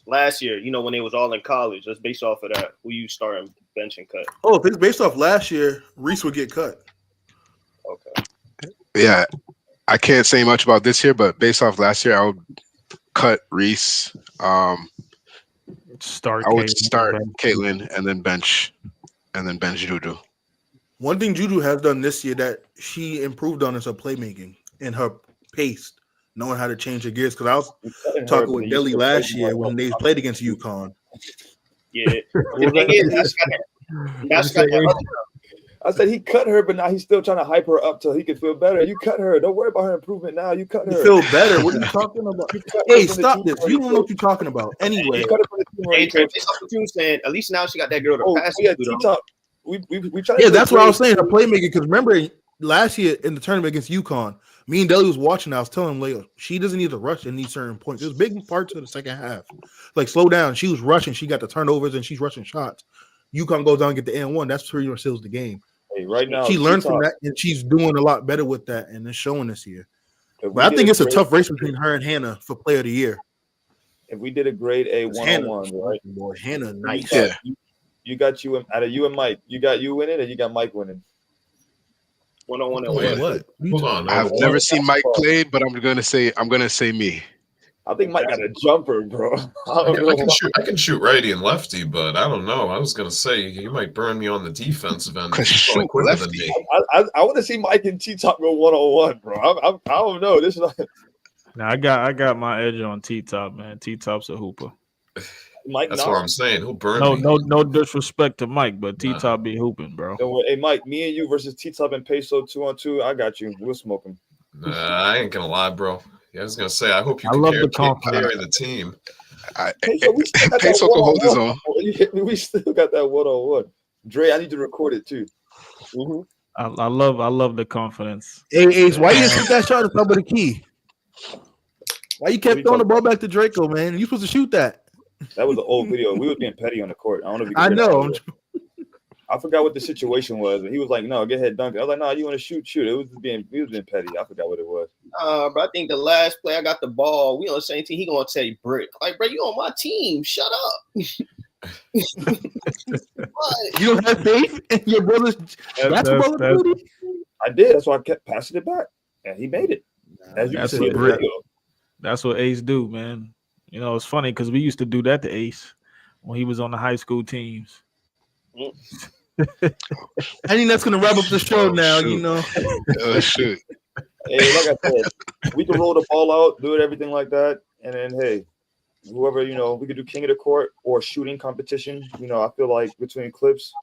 Last year, when they was all in college, let's base off of that. Who you starting bench and cut? Oh, if it's based off last year, Reese would get cut. Okay. Yeah, I can't say much about this year, but based off last year, I would cut Reese. I would start Caitlyn and then bench Juju. One thing Juju has done this year that she improved on is her playmaking and her pace, knowing how to change her gears. Because I was talking with Delly last year when they played against UConn. Yeah, the thing is, that's I said he cut her, but now he's still trying to hype her up till he can feel better. You cut her. Don't worry about her improvement now. You cut her. You feel better. What are you talking about? Hey, stop this. You don't know what you're talking about. Anyway. Hey, saying at least now she got that girl to pass. Yeah, T-Top. We that's what I was saying. Her playmaking, because remember last year in the tournament against UConn, me and Delly was watching. I was telling him, like, she doesn't need to rush in these certain points. There's big parts of the second half. Like, slow down. She was rushing. She got the turnovers and she's rushing shots. UConn goes down and get the N1. That's pretty much seals the game. Hey, right now, she learned from that, and she's doing a lot better with that, and it's showing this year. But I think it's a tough race between her and Hannah for Player of the Year. If we did a grade A 1-on-1, right? Boy, Hannah, nice. Yeah. You got you out of you and Mike. You got you winning, and you got Mike winning. 1-on-1 and what? Hold on. I've never seen Mike play, but I'm gonna say me. I think Mike got a jumper, bro. I can shoot righty and lefty, but I don't know. I was gonna say you might burn me on the defensive end. Shoot lefty. I want to see Mike and T-Top go 1-on-1, bro. I don't know. This is like... Now I got my edge on T-Top, man. T-Top's a hooper. Mike, that's what I'm saying. He'll burn me. No disrespect to Mike, but T-Top be hooping, bro. Hey, Mike, me and you versus T-Top and Peso 2-on-2. I got you. We'll smoke him. I ain't gonna lie, bro. Yeah, I was gonna say I hope you can carry the team. Peso can hold his own. We still got that 1-on-1. Dre, I need to record it too. Mhm. I love the confidence. Hey, Ace, why you didn't shoot that shot at the top of the key? Why you kept throwing the ball back to Draco, man? You supposed to shoot that. That was an old video. We were being petty on the court. I don't know if you can I hear know. that. I forgot what the situation was. And he was like, no, go ahead, dunk it. I was like, no, you want to shoot. It was we was being petty. I forgot what it was. But I think the last play I got the ball. We on the same team. He gonna say brick. Like, bro, you on my team. Shut up. You don't have faith in your brother's basketball ability? I did. That's why I kept passing it back. And he made it. As you can see in the video. That's what Ace do, man. You know, it's funny because we used to do that to Ace when he was on the high school teams. I think that's gonna wrap up the show now. Shoot. You know. Oh shit. Hey, like I said, we can roll the ball out, do it, everything like that, and then hey, whoever we could do king of the court or shooting competition. I feel like between Clips,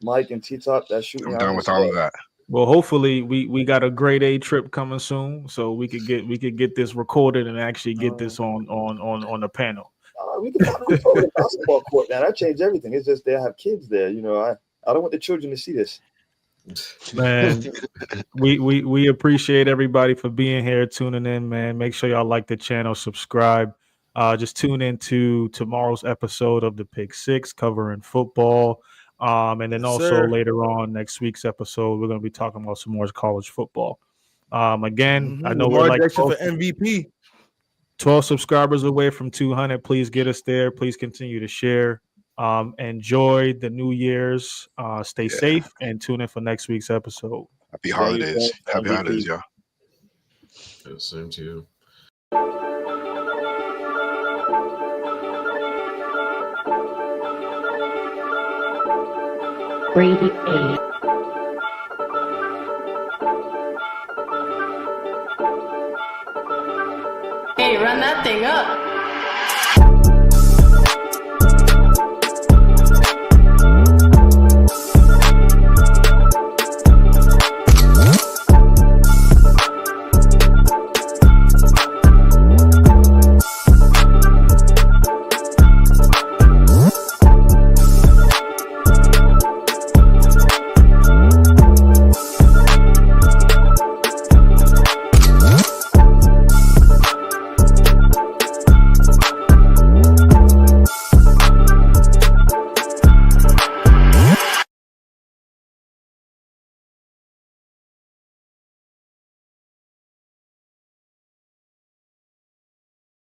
Mike, and T Top, that shooting. I'm done with all of that. Well, hopefully we got a grade A trip coming soon, so we could get this recorded and actually get this on the panel. We can find a basketball court now. That changed everything. It's just they have kids there. I don't want the children to see this. Man, we appreciate everybody for being here, tuning in, man. Make sure y'all like the channel, subscribe. Just tune into tomorrow's episode of the Pick Six covering football. And then later on next week's episode, we're going to be talking about some more college football. Again, I know we're like for MVP. 12 subscribers away from 200. Please get us there. Please continue to share. Enjoy the New Year's. Stay safe and tune in for next week's episode. Happy holidays. Happy holidays, y'all. Yeah, same to you. Brady A. Hey, run that thing up.